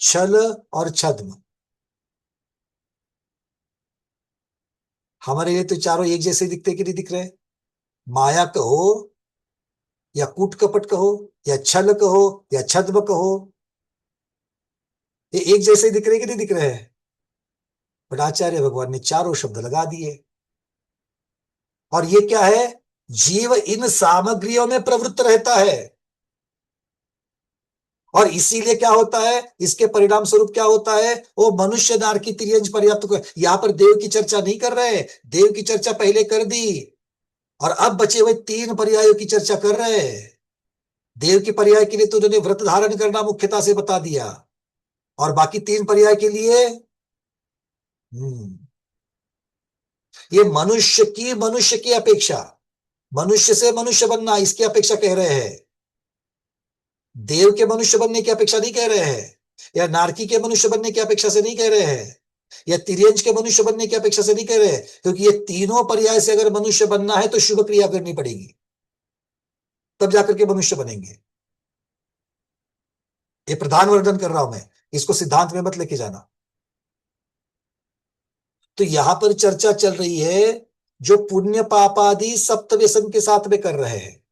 छल और छद्म। हमारे लिए तो चारों एक जैसे दिखते कि नहीं दिख रहे? माया कहो या कूट कपट कहो या छल कहो या छद्म कहो, ये एक जैसे दिख रहे कि नहीं दिख रहे हैं? बट आचार्य भगवान ने चारों शब्द लगा दिए। और ये क्या है? जीव इन सामग्रियों में प्रवृत्त रहता है, और इसीलिए क्या होता है, इसके परिणाम स्वरूप क्या होता है? वो मनुष्य नारकी तिर्यंच पर्याप्त। यहां पर देव की चर्चा नहीं कर रहे, देव की चर्चा पहले कर दी, और अब बचे हुए 3 पर्यायों की चर्चा कर रहे हैं। देव की पर्याय के लिए तो उन्होंने व्रत धारण करना मुख्यता से बता दिया, और बाकी 3 पर्याय के लिए ये मनुष्य की अपेक्षा, मनुष्य से मनुष्य बनना, इसकी अपेक्षा कह रहे हैं। देव के मनुष्य बनने की अपेक्षा नहीं कह रहे हैं, या नारकी के मनुष्य बनने की अपेक्षा से नहीं कह रहे हैं, या तिर्यंच के मनुष्य बनने की अपेक्षा से नहीं कह रहे हैं। क्योंकि ये तीनों पर्याय से अगर मनुष्य बनना है तो शुभ क्रिया करनी पड़ेगी, तब जाकर के मनुष्य बनेंगे। ये प्रधान वर्णन कर रहा हूं मैं, इसको सिद्धांत में मत लेके जाना। तो यहां पर चर्चा चल रही है जो पुण्य पापादि सप्त व्यसन के साथ में कर रहे हैं,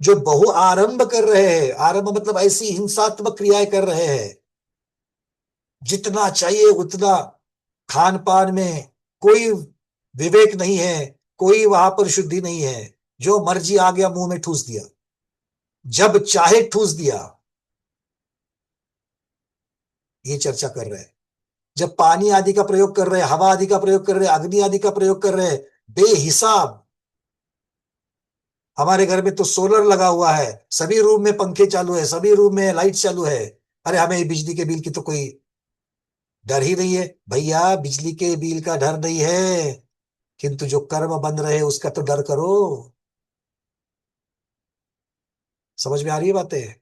जो बहु आरंभ कर रहे हैं, आरंभ मतलब ऐसी हिंसात्मक क्रियाएं कर रहे हैं, जितना चाहिए उतना, खान पान में कोई विवेक नहीं है, कोई वहां पर शुद्धि नहीं है, जो मर्जी आ गया मुंह में ठूस दिया, जब चाहे ठूस दिया। ये चर्चा कर रहे हैं। जब पानी आदि का प्रयोग कर रहे हैं, हवा आदि का प्रयोग कर रहे हैं, अग्नि आदि का प्रयोग कर रहे हैं, बेहिसाब। हमारे घर में तो सोलर लगा हुआ है, सभी रूम में पंखे चालू है, सभी रूम में लाइट चालू है। अरे हमें बिजली के बिल की तो कोई डर ही नहीं है भैया, बिजली के बिल का डर नहीं है, किंतु जो कर्म बन रहे उसका तो डर करो। समझ में आ रही है बातें?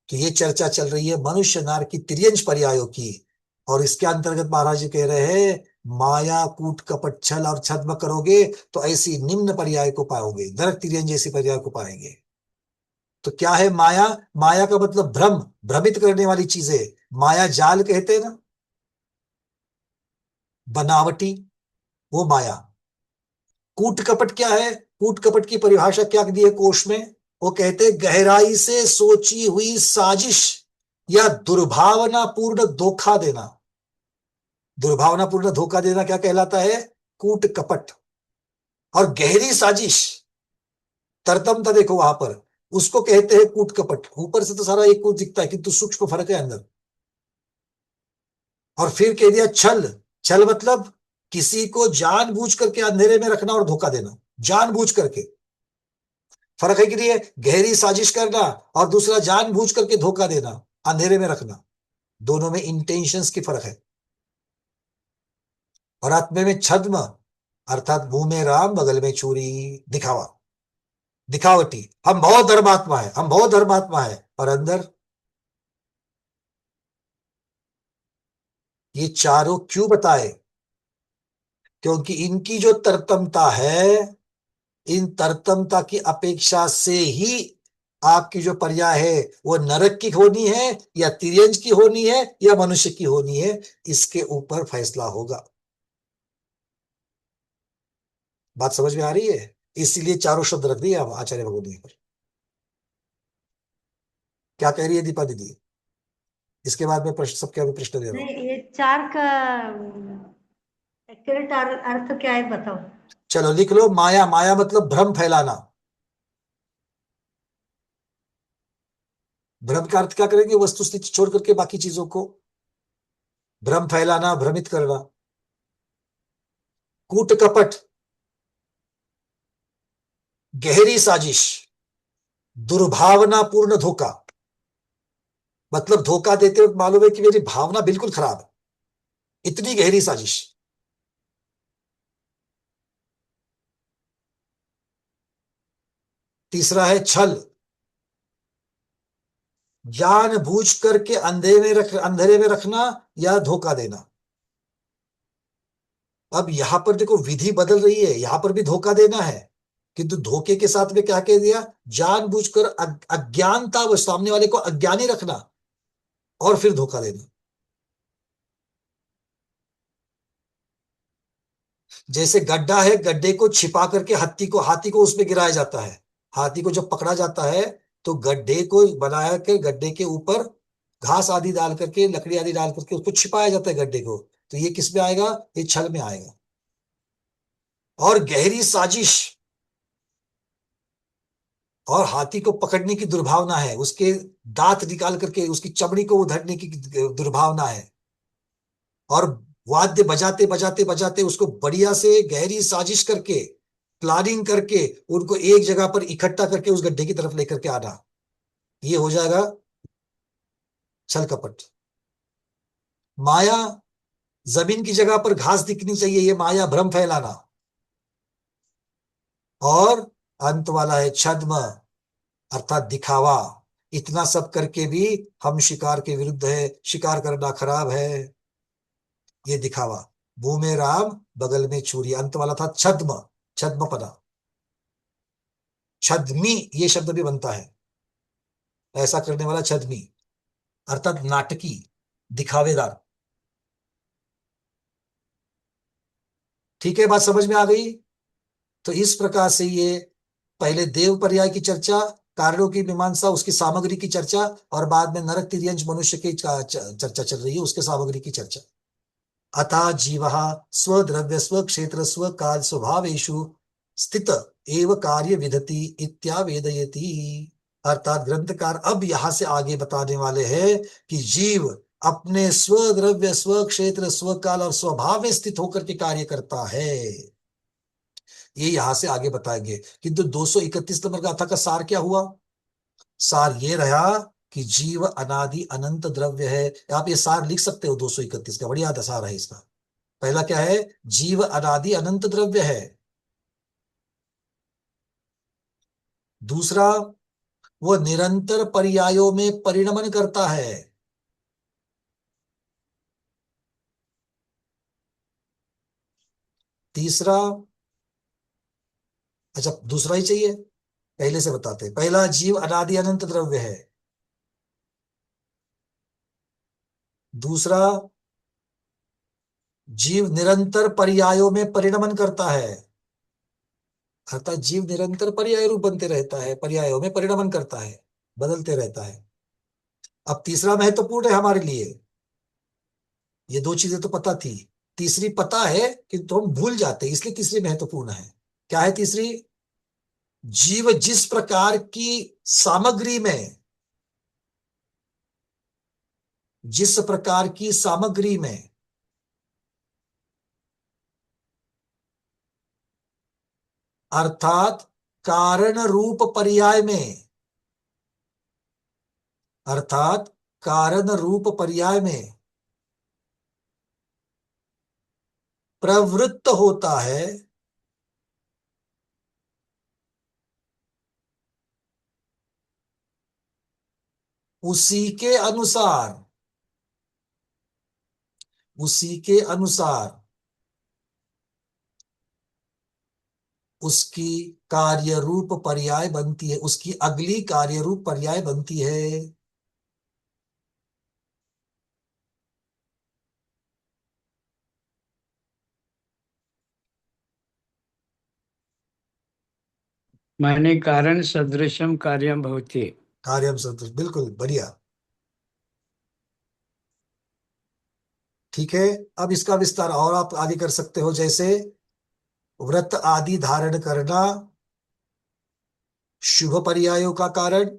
तो ये चर्चा चल रही है मनुष्य नार की तिर्यंच पर्यायों की, और इसके अंतर्गत महाराज जी कह रहे हैं, माया कूट कपट छल और छद्म करोगे तो ऐसी निम्न पर्याय को पाओगे, नरक तिर्यंच जैसी पर्याय को पाएंगे। तो क्या है माया? माया का मतलब भ्रम, भ्रमित करने वाली चीजें, माया जाल कहते हैं ना, बनावटी, वो माया। कूट कपट क्या है? कूट कपट की परिभाषा क्या दी है कोश में? वो कहते गहराई से सोची हुई साजिश या दुर्भावनापूर्ण धोखा देना। दुर्भावनापूर्ण धोखा देना क्या कहलाता है? कूट कपट। और गहरी साजिश, तरतमता देखो वहां पर, उसको कहते हैं कूट कपट। ऊपर से तो सारा एक कुछ दिखता है, किंतु सूक्ष्म फर्क है अंदर। और फिर कह दिया छल। छल मतलब किसी को जानबूझ करके अंधेरे में रखना और धोखा देना, जानबूझ करके। फर्क है कि नहीं है? गहरी साजिश करना और दूसरा जानबूझ करके धोखा देना, अंधेरे में रखना, दोनों में इंटेंशंस की फर्क है। और आत्मे में छद्म, अर्थात मुंह में राम बगल में चूरी, दिखावा, दिखावटी। हम बहुत धर्मात्मा है, हम बहुत धर्मात्मा है, और अंदर। ये चारों क्यों बताए? क्योंकि इनकी जो तरतमता है, इन तरतमता की अपेक्षा से ही आपकी जो पर्याय है वो नरक की होनी है या तिर्यंच की होनी है या मनुष्य की होनी है, इसके ऊपर फैसला होगा। बात समझ में आ रही है? इसीलिए चारों शब्द रख दिए हम आचार्य भगवत ने पर। क्या कह रही है दीपा दीदी? इसके बाद मैं प्रश्न, सबके आगे प्रश्न दे रहा हूँ। नहीं, ये चार का एक्यूरेट अर्थ क्या है बताओ। चलो लिख लो, माया। माया मतलब भ्रम फैलाना। भ्रम का अर्थ क्या करेंगे? वस्तु स्थिति छोड़ करके बाकी चीजों को भ्रम फैलाना, भ्रमित करना। कूट कपट, गहरी साजिश, दुर्भावनापूर्ण धोखा। मतलब धोखा देते वक्त मालूम है कि मेरी भावना बिल्कुल खराब है, इतनी गहरी साजिश। तीसरा है छल, जानबूझ करके अंधेरे में रखना या धोखा देना। अब यहां पर देखो विधि बदल रही है, यहां पर भी धोखा देना है, किंतु धोखे के साथ में क्या कह दिया? जानबूझकर अज्ञानता, वो सामने वाले को अज्ञानी रखना और फिर धोखा देना। जैसे गड्ढा है, गड्ढे को छिपा करके हाथी को उसमें गिराया जाता है। हाथी को जब पकड़ा जाता है तो गड्ढे को बनाया के गड्ढे के ऊपर घास आदि डाल करके, लकड़ी आदि डाल करके उसको छिपाया जाता है गड्ढे को। तो ये किस में आएगा? ये छल में आएगा। और गहरी साजिश, और हाथी को पकड़ने की दुर्भावना है, उसके दांत निकाल करके उसकी चमड़ी को उधड़ने की दुर्भावना है। और वाद्य बजाते बजाते बजाते उसको बढ़िया से गहरी साजिश करके, प्लानिंग करके उनको एक जगह पर इकट्ठा करके उस गड्ढे की तरफ लेकर के आना, ये हो जाएगा छल कपट। माया, जमीन की जगह पर घास दिखनी चाहिए, ये माया, भ्रम फैलाना। और अंत वाला है छद्म, अर्थात दिखावा। इतना सब करके भी हम शिकार के विरुद्ध है, शिकार करना खराब है, ये दिखावा। मुंह में राम बगल में छुरी, अंत वाला था छद्म, छद्मपना। छद्मी ये शब्द भी बनता है, ऐसा करने वाला छद्मी, अर्थात नाटकी, दिखावेदार। ठीक है, बात समझ में आ गई? तो इस प्रकार से ये पहले देव पर्याय की चर्चा, कारणों की मीमांसा, उसकी सामग्री की चर्चा, और बाद में नरक तिर्यंश मनुष्य की चर्चा चल रही है, उसके सामग्री की चर्चा। अतः जीवः स्वद्रव्य स्वक्षेत्र स्वकाल स्वभावेषु स्थित एव कार्य विधति इत्यावेदयति। अर्थात ग्रंथकार अब यहां से आगे बताने वाले हैं कि जीव अपने स्वद्रव्य स्वक्षेत्र स्वकाल और स्वभाव में स्थित होकर के कार्य करता है, ये यहां से आगे बताएंगे। किंतु 231 नंबर गाथा का सार क्या हुआ? सार ये रहा कि जीव अनादि अनंत द्रव्य है। आप ये सार लिख सकते हो 231 का, बढ़िया सार है इसका। पहला क्या है? जीव अनादि अनंत द्रव्य है। दूसरा, वो निरंतर पर्यायों में परिणमन करता है। तीसरा, अच्छा दूसरा ही चाहिए, पहले से बताते हैं। पहला, जीव अनादि अनंत द्रव्य है। दूसरा, जीव निरंतर पर्यायों में परिणमन करता है, अर्थात जीव निरंतर पर्याय रूप बनते रहता है, पर्यायों में परिणमन करता है, बदलते रहता है। अब तीसरा महत्वपूर्ण है हमारे लिए, ये दो चीजें तो पता थी, तीसरी पता है किंतु हम भूल जाते हैं, इसलिए तीसरी महत्वपूर्ण है। क्या है तीसरी? जीव जिस प्रकार की सामग्री में, जिस प्रकार की सामग्री में अर्थात कारण रूप पर्याय में, अर्थात कारण रूप पर्याय में प्रवृत्त होता है, उसी के अनुसार, उसी के अनुसार उसकी कार्य रूप पर्याय बनती है, उसकी अगली कार्य रूप पर्याय बनती है। माने कारण सदृशम कार्यम भवति। कार्यम सदृश, बिल्कुल बढ़िया। ठीक है, अब इसका विस्तार और आप आगे कर सकते हो, जैसे व्रत आदि धारण करना शुभ पर्यायों का कारण,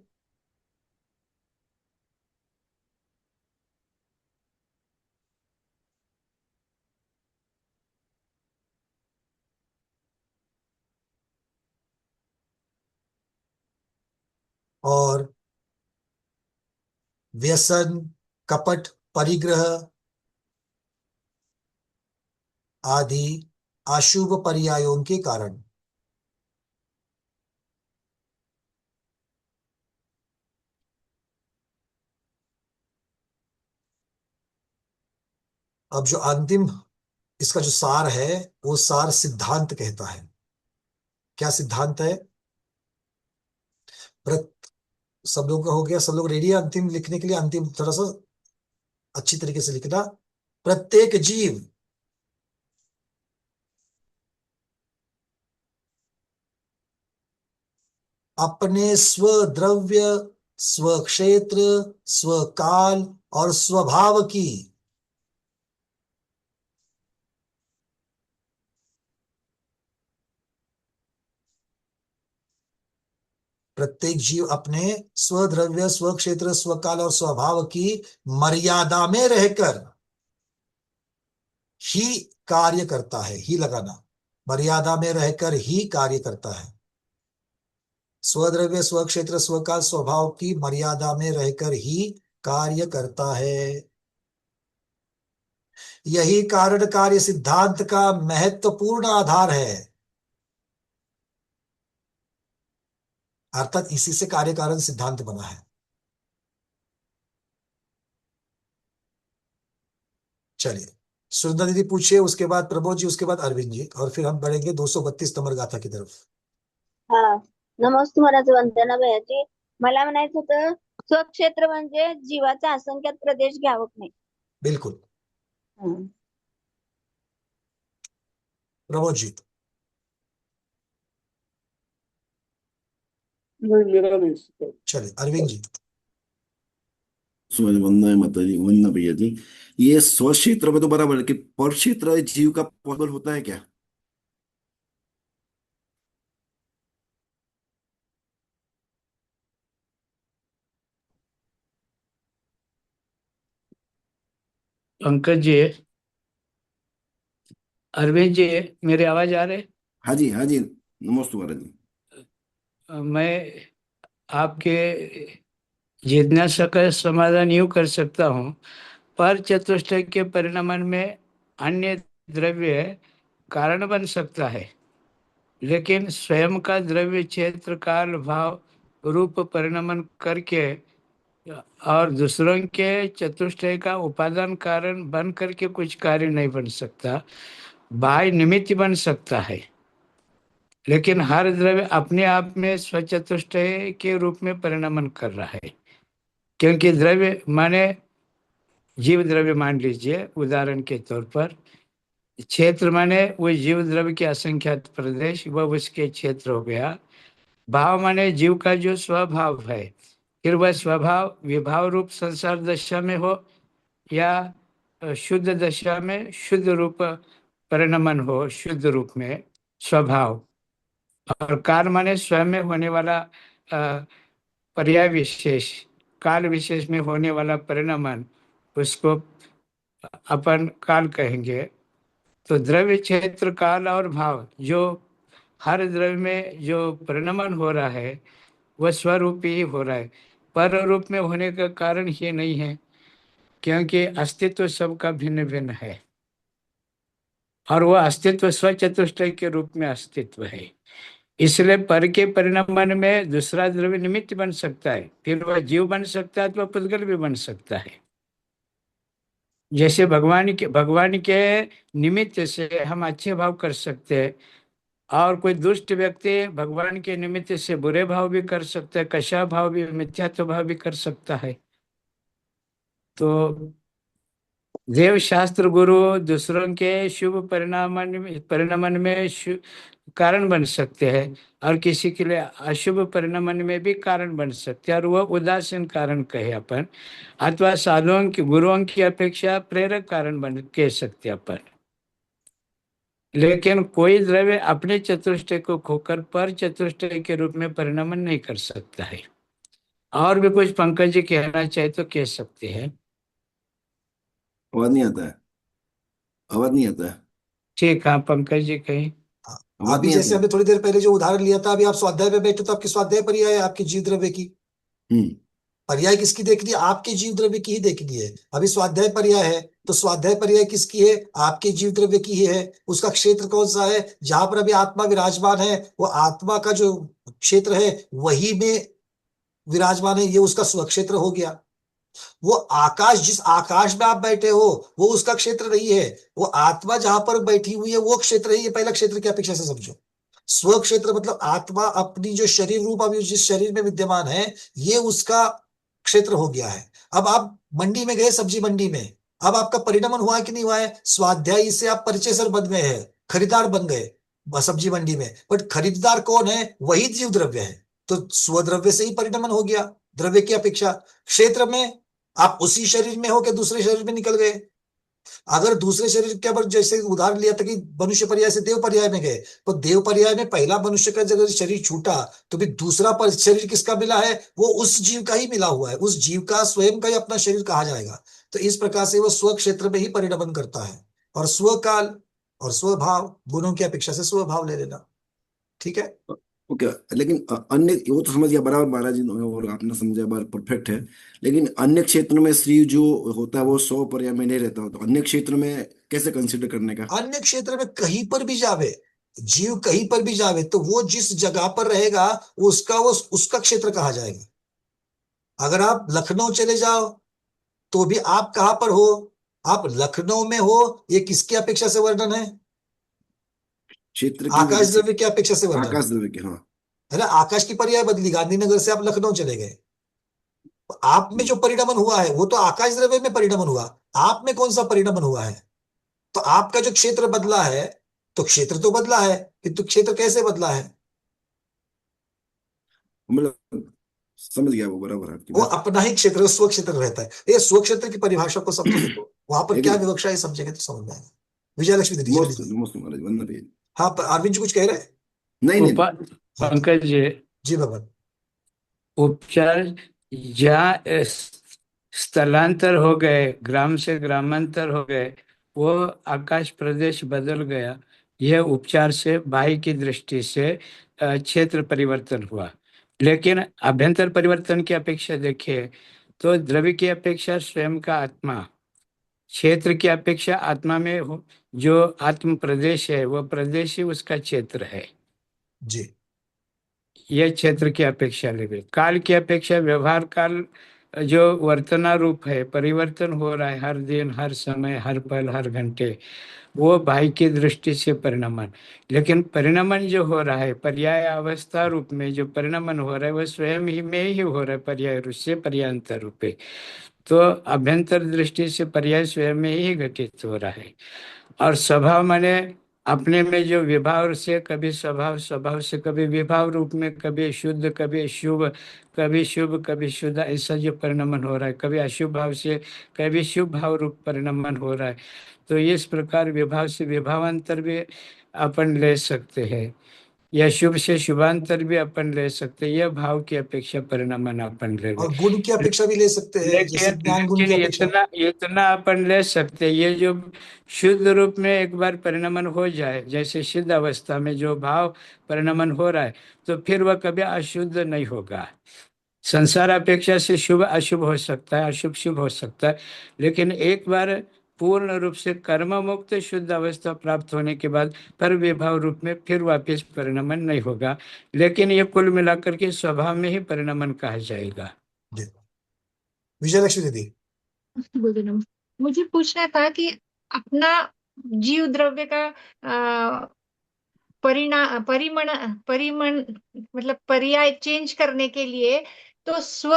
और व्यसन, कपट, परिग्रह आदि अशुभ पर्यायों के कारण। अब जो अंतिम इसका जो सार है, वो सार सिद्धांत कहता है। क्या सिद्धांत है? व्रत, सब लोगों का हो गया? सब लोग रेडी है अंतिम लिखने के लिए? अंतिम थोड़ा सा अच्छी तरीके से लिखना। प्रत्येक जीव अपने स्वद्रव्य, स्वक्षेत्र, स्वकाल और स्वभाव की प्रत्येक जीव अपने स्वद्रव्य, स्वक्षेत्र, स्वकाल और स्वभाव की मर्यादा में रहकर ही कार्य करता है। ही लगाना, मर्यादा में रहकर ही कार्य करता है। स्वद्रव्य, स्वक्षेत्र, स्वकाल, स्वभाव की मर्यादा में रहकर ही कार्य करता है। यही कारण कार्य सिद्धांत का महत्वपूर्ण आधार है। अर्थात इसी से कार्य कारण सिद्धांत बना है। चलिए, सुंदर दीदी पूछिए, उसके बाद प्रबोध जी, उसके बाद अरविंद जी, और फिर हम बढ़ेंगे 232 नंबर गाथा की तरफ। हा, नमस्ते महाराज, वंदना भैयाजी. मला म्हणायचं होतं, स्वक्षेत्र म्हणजे जीवाचा असंख्यात प्रदेश घ्यावत नाही. बिल्कुल, हं. प्रबोध जी। नहीं, मेरा नहीं सीखा. चलिए अरविंद जी। वंदना माता जी, वंदना भैया जी. ये स्व क्षेत्र में तो बराबर है कि पर क्षेत्र जीव का पॉसिबल होता है क्या? पंकज जी, अरविंद जी, मेरी आवाज आ रही? हाँ जी, हाँ जी, नमस्ते महाराज जी. मैं आपके जिज्ञासा का समाधान यूं कर सकता हूँ, पर चतुष्टय के परिणमन में अन्य द्रव्य कारण बन सकता है, लेकिन स्वयं का द्रव्य क्षेत्र काल भाव रूप परिणमन करके और दूसरों के चतुष्टय का उपादान कारण बन करके कुछ कार्य नहीं बन सकता। बाह्य निमित्त बन सकता है, लेकिन हर द्रव्य अपने आप में स्वचतुष्टय के रूप में परिणमन कर रहा है। क्योंकि द्रव्य माने जीव द्रव्य मान लीजिए उदाहरण के तौर पर, क्षेत्र माने वो जीव द्रव्य के असंख्यात प्रदेश, वह उसके क्षेत्र हो गया। भाव माने जीव का जो स्वभाव है, फिर वह स्वभाव विभाव रूप संसार दशा में हो या शुद्ध दशा में शुद्ध रूप परिणमन हो, शुद्ध रूप में स्वभाव। और काल माने स्वयं में होने वाला पर्याय विशेष, काल विशेष में होने वाला परिणमन, उसको अपन काल कहेंगे। तो द्रव्य, क्षेत्र, काल और भाव, जो हर द्रव्य में जो परिणमन हो रहा है वह स्वरूप ही हो रहा है। पर रूप में होने का कारण ये नहीं है, क्योंकि अस्तित्व सबका भिन्न भिन्न है और वह अस्तित्व स्वचतुष्टय के रूप में अस्तित्व है। इसलिए पर के परिणमन में दूसरा द्रव्य निमित्त बन सकता है, फिर वह जीव बन सकता है, तो वह पुद्गल भी बन सकता है। जैसे भगवान के निमित्त से हम अच्छे भाव कर सकते हैं, और कोई दुष्ट व्यक्ति भगवान के निमित्त से बुरे भाव भी कर सकता है, कषा भाव भी, मिथ्यात्व भाव भी कर सकता है। तो देव शास्त्र गुरु दूसरों के शुभ परिणामन में कारण बन सकते हैं और किसी के लिए अशुभ परिणमन में भी कारण बन सकते हैं, और वह उदासीन कारण कहे अपन, अथवा साधुओं की गुरुओं की अपेक्षा प्रेरक कारण बन कह सकते हैं अपन। लेकिन कोई द्रव्य अपने चतुष्टय को खोकर पर चतुष्टय के रूप में परिणमन नहीं कर सकता है। और भी कुछ पंकज जी कहना चाहे तो कह सकते हैं। आवाज नहीं आता है, आवाज नहीं आता है, ठीक, हाँ पंकज जी कहें। आवाज अभी नहीं जैसे आता हमने थोड़ी देर पहले जो उदाहरण लिया था, अभी आप स्वाध्याय पे बैठे तो आपकी स्वाध्याय पर्याय है आपकी जीव द्रव्य की। हम्म पर्याय किसकी देखनी है? आपके जीव द्रव्य की ही देखनी है। अभी स्वाध्याय पर्याय है तो स्वाध्याय पर्याय किसकी है? आपके जीव द्रव्य की ही है। उसका क्षेत्र कौन सा है? जहां पर अभी आत्मा विराजमान है, वो आत्मा का जो क्षेत्र है वही में विराजमान है, ये उसका स्वक्षेत्र हो गया। वो आकाश, जिस आकाश में आप बैठे हो वो उसका क्षेत्र नहीं है, वो आत्मा जहां पर बैठी हुई है वो क्षेत्र है। ये पहला क्षेत्र की अपेक्षा से समझो। स्व क्षेत्र मतलब आत्मा अपनी जो शरीर रूप अभी जिस शरीर में विद्यमान है ये उसका क्षेत्र हो गया है। अब आप मंडी में गए, सब्जी मंडी में, अब आपका परिणमन हुआ कि नहीं हुआ है? स्वाध्यायी से आप परिचय बन गए हैं, खरीदार बन गए सब्जी मंडी में, बट खरीदार कौन है? वही जीव द्रव्य है। तो स्वद्रव्य से ही परिणमन हो गया द्रव्य की अपेक्षा। क्षेत्र में आप उसी शरीर में हो कि दूसरे शरीर में निकल गए? अगर दूसरे शरीर के ऊपर, जैसे उदाहरण लिया था कि मनुष्य पर्याय से देव पर्याय में गए, तो देव पर्याय में पहला मनुष्य का जब शरीर छूटा तो भी दूसरा शरीर किसका मिला है? वो उस जीव का ही मिला हुआ है, उस जीव का स्वयं का ही अपना शरीर कहा जाएगा। तो इस प्रकार से वो स्व क्षेत्र में ही परिणमन करता है। और स्वकाल और स्वभाव गुणों की अपेक्षा से स्वभाव ले लेना, ठीक है। ओके। लेकिन अन्य, वो तो समझ गया बराबर महाराज जी, और आपने समझा बार परफेक्ट है। लेकिन अन्य क्षेत्र में श्री जो होता है वो 100 पर्याय में नहीं रहता, तो अन्य क्षेत्र में कैसे कंसिडर करने का? अन्य क्षेत्र में कहीं पर भी जावे, जीव कहीं पर भी जावे तो वो जिस जगह पर रहेगा वो उसका क्षेत्र कहा जाएगा। अगर आप लखनऊ चले जाओ तो भी आप कहां पर हो? आप लखनऊ में हो, ये किसकी अपेक्षा से वर्णन है? क्षेत्र की वजह आकाश से। द्रव्य की अपेक्षा से वर्णन आकाश द्रव्य के, हाँ। है ना। आकाश की पर्याय बदली, गांधीनगर से आप लखनऊ चले गए, तो आप में जो परिणमन हुआ है वो तो आकाश द्रव्य में परिणमन हुआ, आप में कौन सा परिणमन हुआ है? तो आपका जो क्षेत्र बदला है, तो क्षेत्र तो बदला है, किंतु क्षेत्र कैसे बदला है? मतलब समझ गया वो बराबर आपकी वो बात। अपना ही क्षेत्र, स्व क्षेत्र रहता है। ये स्व क्षेत्र की परिभाषा को समझो तो वहां पर क्या लेकिन विवक्षा है समझेंगे तो समझ में आएगा। विजयलक्ष्मी दीदी चलिए मोस्ट जी। मोस्ट महाराज वंदना भैया। हाँ अरविंद जी कुछ कह रहे हैं? नहीं नहीं। हाँ पंकज जी, जी भगवान। उपचार जहाँ स्थलांतर हो गए, ग्राम से ग्रामांतर हो गए, वो आकाश प्रदेश बदल गया, यह उपचार से बाह्य की दृष्टि से क्षेत्र परिवर्तन हुआ। लेकिन अभ्यंतर परिवर्तन की अपेक्षा देखिए तो द्रव्य की अपेक्षा स्वयं का आत्मा, क्षेत्र की अपेक्षा आत्मा में जो आत्म प्रदेश है वो प्रदेश ही उसका क्षेत्र है। जी यह क्षेत्र की अपेक्षा लेवे। काल की अपेक्षा व्यवहार काल जो वर्तनारूप है, परिवर्तन हो रहा है हर दिन, हर समय, हर पल, हर घंटे, वो बाह्य की दृष्टि से परिणमन। लेकिन परिणमन जो हो रहा है पर्याय अवस्था रूप में, जो परिणमन हो रहा है वो स्वयं ही में ही हो रहा है, पर्याय रूप से पर्यांतर रूप है। तो अभ्यंतर दृष्टि से पर्याय स्वयं में ही घटित हो रहा है। और स्वभाव माने अपने में जो विभाव से, कभी स्वभाव, स्वभाव से कभी विभाव रूप में, कभी शुद्ध कभी शुभ, कभी शुभ कभी शुद्ध, ऐसा जो परिणमन हो रहा है, कभी अशुभ भाव से कभी शुभ भाव रूप परिणमन हो रहा है। तो इस प्रकार विभाव से विभावांतर भी अपन ले सकते हैं, या शुभ से शुभांतर भी अपन ले सकते हैं। यह भाव की अपेक्षा परिणमन अपन ले और गुण की अपेक्षा भी ले सकते हैं, जैसे लेकिन ज्ञान गुण की लेकिन अपेक्षा। इतना इतना अपन ले सकते हैं, ये जो शुद्ध रूप में एक बार परिणमन हो जाए, जैसे सिद्ध अवस्था में जो भाव परिणमन हो रहा है, तो फिर वह कभी अशुद्ध नहीं होगा। संसार अपेक्षा से शुभ अशुभ हो सकता है, अशुभ शुभ हो सकता है, लेकिन एक बार पूर्ण रूप से कर्म मुक्त शुद्ध अवस्था प्राप्त होने के बाद पर विभाव रूप में फिर वापस परिणमन नहीं होगा। लेकिन ये कुल मिलाकर के स्वभाव में ही परिणमन कहा जाएगा। जी विजयलक्ष्मी दीदी। बोलिए ना। मुझे पूछना था कि अपना जीव द्रव्य का परिमण परिमण मतलब पर्याय चेंज करने के लिए तो स्व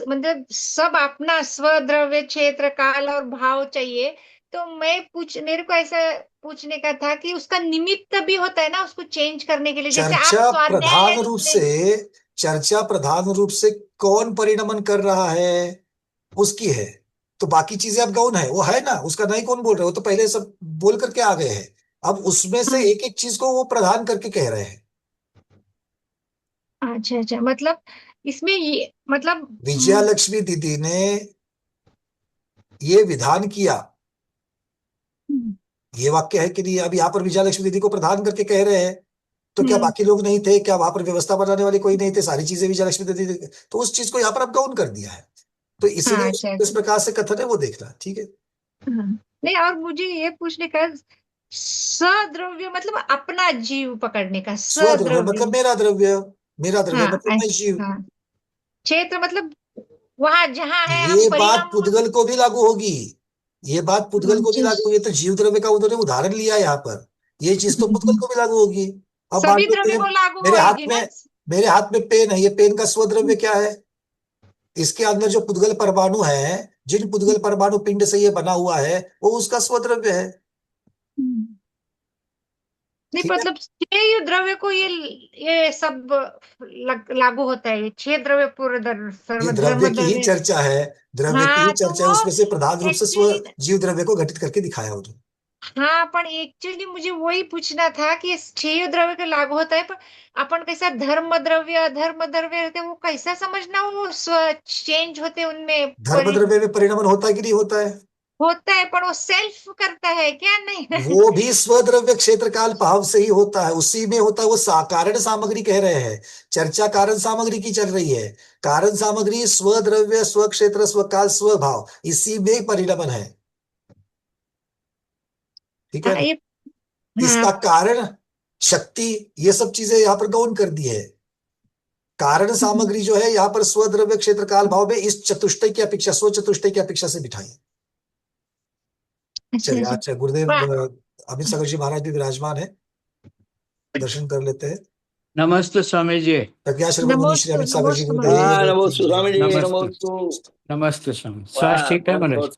मतलब सब अपना स्व द्रव्य क्षेत्र काल और भाव चाहिए, तो मेरे को ऐसा पूछने का था कि उसका निमित्त भी होता है ना उसको चेंज करने के लिए, जैसे आप चर्चा स्वाध्याय प्रधान रूप से चर्चा प्रधान रूप से कौन परिणमन कर रहा है उसकी है, तो बाकी चीजें अब गौण है, वो है ना, उसका नहीं कौन बोल रहे, वो तो पहले सब बोल करके आ गए हैं, अब उसमें से एक एक चीज को वो प्रधान करके कह रहे हैं। अच्छा अच्छा, मतलब इसमें ये मतलब विजया लक्ष्मी दीदी ने ये विधान किया, ये वाक्य है कि नहीं, अब यहाँ पर विजया लक्ष्मी दीदी को प्रधान करके कह रहे हैं, तो क्या बाकी लोग नहीं थे, क्या वहां पर व्यवस्था बनाने वाले कोई नहीं थे, सारी चीजें विजय लक्ष्मी दीदी, तो उस चीज को यहाँ पर अब गौण कर दिया है, तो इसीलिए अच्छा किस प्रकार से कथन है वो देखना, ठीक है। नहीं, और मुझे ये पूछने का, सद्रव्य मतलब अपना जीव पकड़ने का, स्वद्रव्य मतलब सद्रव्य। मेरा द्रव्य, मेरा द्रव्य हाँ मतलब मैं जीव। हाँ, क्षेत्र मतलब वहां जहां है हम ये बात परिणाम। पुद्गल को भी लागू होगी, ये बात पुद्गल को भी अच्छा, लागू होगी, तो जीव द्रव्य का उन्होंने उदाहरण लिया यहाँ पर, ये चीज तो पुद्गल को भी लागू होगी। अब मान सभी लो द्रव्य पेन, को लागू मेरे हाथ होएगी में ना। मेरे हाथ में पेन है, ये पेन का स्वद्रव्य क्या है, इसके अंदर जो पुद्गल परमाणु है, जिन पुद्गल परमाणु पिंड से ये बना हुआ है, वो उसका स्वद्रव्य है, नहीं ठीक है। मतलब छह द्रव्य को ये सब लागू होता है, ये छह द्रव्य पूरे ये सर्व द्रव्य धर्म की ही द्रव्य। चर्चा है, द्रव्य की ही हाँ तो चर्चा है, वो उसमें से प्रधान रूप से स्व एक्चुअली, जीव द्रव्य को घटित करके दिखाया उन्होंने। हाँ पर एक्चुअली मुझे वही पूछना था कि इस छह द्रव्य का लागू होता है, पर अपन कैसा धर्म द्रव्य अधर्म द्रव्य रहते हैं, वो कैसा समझना, वो चेंज होते हैं उनमें धर्म द्रव्य में परिणमन होता है कि नहीं होता है, होता है, पर वो सेल्फ करता है क्या, नहीं? वो भी स्वद्रव्य क्षेत्र काल भाव से ही होता है, उसी में होता है, वो कारण सामग्री कह रहे हैं, चर्चा कारण सामग्री की चल रही है, कारण सामग्री स्वद्रव्य स्व क्षेत्र स्वकाल स्वभाव, इसी में परिणमन है, ठीक है हाँ ना। ये, हाँ। इसका कारण शक्ति, ये सब चीजें यहाँ पर गौण कर दी है, कारण सामग्री जो है यहाँ पर स्वद्रव्य क्षेत्र काल भाव में इस चतुष्टय की अपेक्षा, स्व चतुष्टय की अपेक्षा से बिठाई। अच्छा चलिए, अच्छा, अच्छा गुरुदेव वाह। अमित सागर जी महाराज भी विराजमान है, दर्शन कर लेते हैं। नमस्ते स्वामी जी। प्रज्ञा श्रवण मुनि श्री नमोस्तु अमित सागर जी नमोस्तु हाँ गुरुदेव नमो की स्वामी जी, जय। नमो नमस्ते नमस्ते स्वामी, वाह, स्वास्थ्य ठीक है बहुत महाराज? बहुत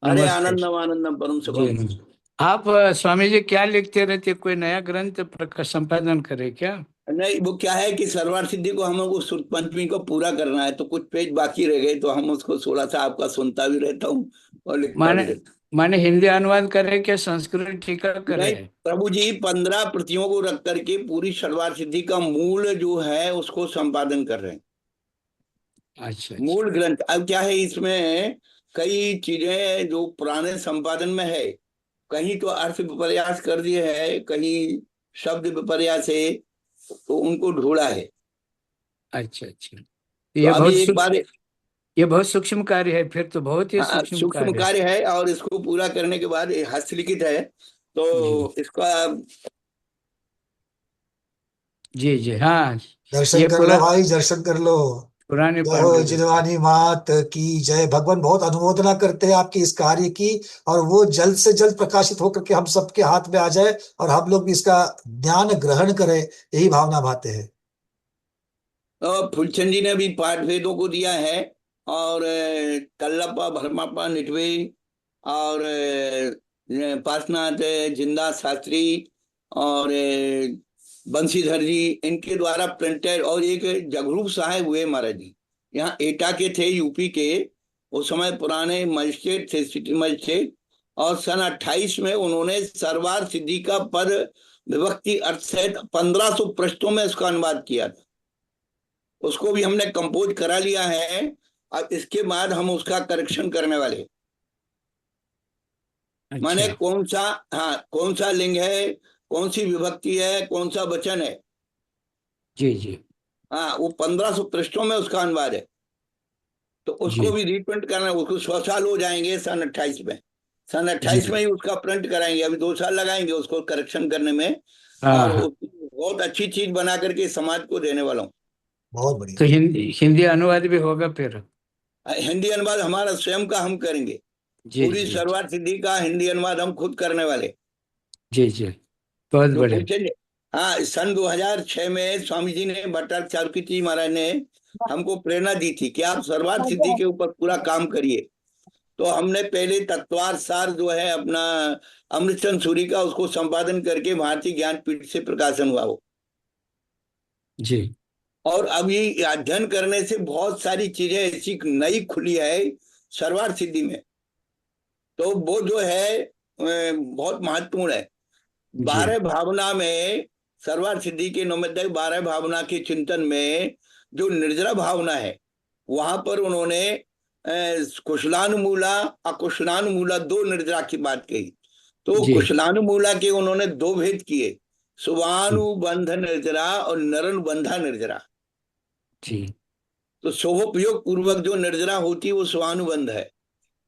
अरे नमस्ते आनंदम आनंदम परम जी। सुखम। आप स्वामी जी क्या लिखते रहते, कोई नया ग्रंथ संपादन करे क्या? नहीं, वो क्या है कि सरवार सिद्धि को हम लोग को सुद पंचमी को पूरा करना है, तो कुछ पेज बाकी रह गए, तो हम उसको थोड़ा सा आपका सुनता भी रहता हूँ और लिखता भी माने रहता माने हिंदी अनुवाद करे क्या संस्कृत टीका हूँ। करे? नहीं प्रभु जी, 15 प्रतियों को रख करके पूरी सरवार सिद्धि का मूल जो है उसको संपादन कर रहे हैं। अच्छा मूल ग्रंथ। अब क्या है, इसमें कई चीजें जो पुराने संपादन में है, कहीं तो अर्थ विपर्यास कर दिए है, कहीं शब्द विपर्यास है, तो उनको ढूंढा है। अच्छा अच्छा, तो अभी एक बार, ये बहुत सूक्ष्म कार्य है, फिर तो बहुत ही हाँ, सूक्ष्म सूक्ष्म कार्य कार्य है, और इसको पूरा करने के बाद ये हस्तलिखित है, है। तो इसका जी जी हाँ, दर्शन ये कर लो पूरा भाई, दर्शन कर लो। पुराने जय हो पांडुलिपि। जिनवानी मात की जय। भगवान बहुत अनुमोदना करते हैं आपकी इस कार्य की, और वो जल्द से जल्द प्रकाशित होकर के हम सबके हाथ में आ जाए, और हम लोग भी इसका ज्ञान ग्रहण करें, यही भावना भाते हैं। फुलचंद जी ने भी पाठ भेदों को दिया है, और कल्लप्पा भरमापा निटवे और पार्शनाथ जिंदा शास्त्री और बंशीधर जी, इनके द्वारा प्रिंटेड, और एक जगरूप साहब हुए महाराज जी, यहाँ एटा के थे, यूपी के, उस समय पुराने मजिस्ट्रेट थे, सिटी मजिस्ट्रेट, और सन 28 में उन्होंने सरवार सिद्धि का पद विभक्ति अर्थ सहित 1500 पृष्ठों में उसका अनुवाद किया था। उसको भी हमने कंपोज करा लिया है, अब इसके बाद हम उसका करेक्शन करने वाले। माने अच्छा कौन सा, हाँ, कौन सा लिंग है, कौन सी विभक्ति है, कौन सा वचन है, जी जी हाँ, वो 1500 पृष्ठों में उसका अनुवाद है, तो उसको जी भी रीप्रिंट करना है। उसको 100 साल हो जाएंगे सन 28 में, सन 28 जी में ही उसका प्रिंट कराएंगे, अभी 2 साल लगाएंगे उसको करेक्शन करने में, हाँ और हाँ। बहुत अच्छी चीज बना करके समाज को देने वाला हूँ। बहुत तो बढ़िया। हिंदी अनुवाद भी होगा फिर? हिंदी अनुवाद हमारा स्वयं का हम करेंगे, जी पूरी जी सरवार सिद्धि का हिंदी अनुवाद हम खुद करने वाले। जी जी, बहुत जो बढ़िया। पूछे, हाँ, सन 2006 में स्वामी जी ने, भट्टाचार्य चारुकी जी महाराज ने हमको प्रेरणा दी थी कि आप सरवार सिद्धि के ऊपर पूरा काम करिए, तो हमने पहले तत्वार सार जो है अपना अमृतचंद सूरी का, उसको संपादन करके भारतीय ज्ञानपीठ से प्रकाशन हुआ वो। जी। और अभी अध्ययन करने से बहुत सारी चीजें ऐसी नई खुली है सर्वार्थ सिद्धि में, तो वो जो है बहुत महत्वपूर्ण है। 12 भावना में, सर्वार्थ सिद्धि के नौमध्याय 12 भावना के चिंतन में जो निर्जरा भावना है, वहां पर उन्होंने कुशलानुमूला अकुशलानुमूला 2 निर्जरा की बात कही। तो कुशलानुमूला के उन्होंने 2 भेद किए, शुभानुबंध निर्जरा और नरनुबंधा निर्जरा। तो शोभोपयोग पूर्वक जो निर्जरा होती है वो शुभानुबंध है,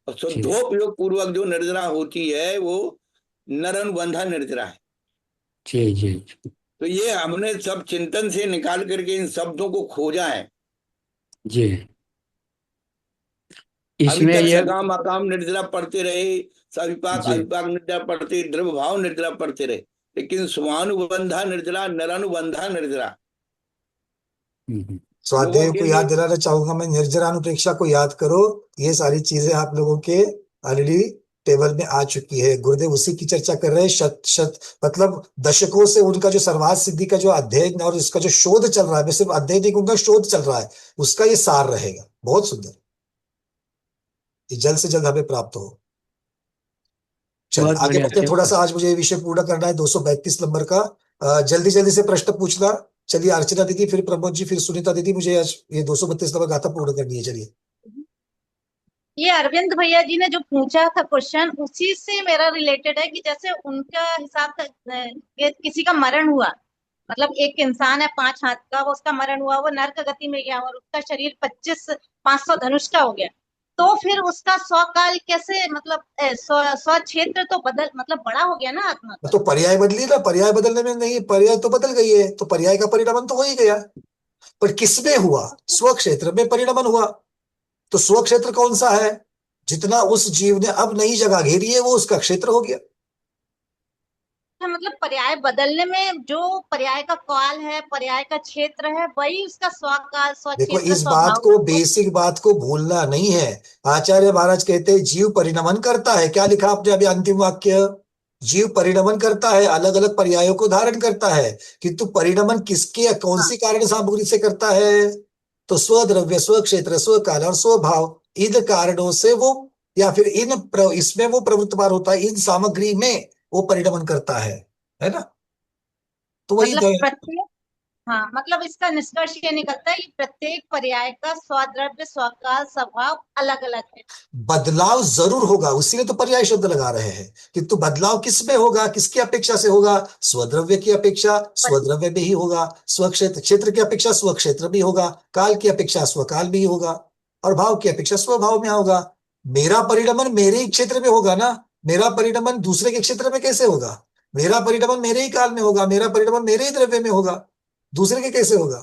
और शुद्धोपयोग पूर्वक जो निर्जरा होती है वो नरनुबंधा निर्जरा है। जी। तो ये हमने सब चिंतन से निकाल करके इन शब्दों को खोजा है। जी। अभी इसमें तक ये सकाम अकाम निर्जरा पढ़ते रहे, सविपाक अविपाक निर्जरा पढ़ते, द्रव्य भाव निर्जरा पढ़ते रहे, लेकिन स्वानुबंधा निर्जरा, नरानुबंधा निर्जरा। स्वाध्याय को याद दिलाना चाहूंगा मैं, निर्जरानुप्रेक्षा को याद करो। ये सारी चीजें आप लोगों के ऑलरेडी टेबल में आ चुकी है। गुरुदेव उसी की चर्चा कर रहे हैं। शत मतलब दशकों से उनका जो सर्वार्थ सिद्धि का जो अध्ययन और इसका जो शोध चल रहा है, मैं सिर्फ अध्ययन नहीं कहूंगा, शोध चल रहा है, उसका ये सार रहेगा। बहुत सुंदर, ये जल्द से जल्द हमें प्राप्त हो। चलिए आगे बढ़ते हैं। थोड़ा सा आज मुझे ये विषय पूरा करना है, 232 नंबर का। जल्दी जल्दी से प्रश्न पूछना। चलिए अर्चना दीदी, फिर प्रमोद जी, फिर सुनीता दीदी। मुझे आज ये 232 नंबर गाथा पूर्ण करनी है। चलिए। ये अरविंद भैया जी ने जो पूछा था क्वेश्चन, उसी से मेरा रिलेटेड है कि जैसे उनका हिसाब से किसी का मरण हुआ, मतलब एक इंसान है 5 हाथ का, वो उसका मरण हुआ, वो नर्क गति में गया और उसका शरीर 25,500 धनुष का हो गया, तो फिर उसका स्वकाल कैसे, मतलब स्व क्षेत्र तो बदल, मतलब बड़ा हो गया ना आत्मा का। तो पर्याय बदली ना, पर्याय बदलने में नहीं, पर्याय तो बदल गई है, तो पर्याय का परिणाम तो हो ही गया। पर किसमें हुआ? स्व क्षेत्र में परिणाम हुआ। तो स्व क्षेत्र कौन सा है? जितना उस जीव ने अब नई जगह घेरी है वो उसका क्षेत्र हो गया। मतलब पर्याय बदलने में जो पर्याय का काल है, पर्याय का क्षेत्र है, वही उसका स्वकाल, देखो स्वक्षेत्र, इस बात को, बेसिक बात को भूलना नहीं है। आचार्य महाराज कहते हैं जीव परिणमन करता है। क्या लिखा आपने अभी अंतिम वाक्य? जीव परिणमन करता है, अलग अलग पर्यायों को धारण करता है, किंतु परिणमन किसके, कौन सी कारण सामग्री से करता है? तो स्वद्रव्य, स्व क्षेत्र, स्व काल और स्वभाव, इन कारणों से वो, या फिर इसमें वो प्रवृत्तमान होता है, इन सामग्री में वो परिणमन करता है ना? तो वही मतलब हाँ, मतलब इसका निष्कर्ष ये निकलता है कि प्रत्येक पर्याय का स्वद्रव्य, स्वकाल, स्वभाव अलग अलग है। बदलाव जरूर होगा, उसीलिए तो पर्याय शब्द लगा रहे हैं। किंतु बदलाव किस में होगा, किसकी अपेक्षा से होगा? स्वद्रव्य की अपेक्षा स्वद्रव्य में ही होगा, स्वक्षेत्र, क्षेत्र की अपेक्षा स्वक्षेत्र भी होगा, काल की अपेक्षा स्वकाल भी होगा, और भाव की अपेक्षा स्वभाव में होगा। मेरा परिणमन मेरे ही क्षेत्र में होगा ना, मेरा परिणमन दूसरे के क्षेत्र में कैसे होगा? मेरा परिणमन मेरे ही काल में होगा, मेरा परिणमन मेरे ही द्रव्य में होगा, दूसरे के कैसे होगा?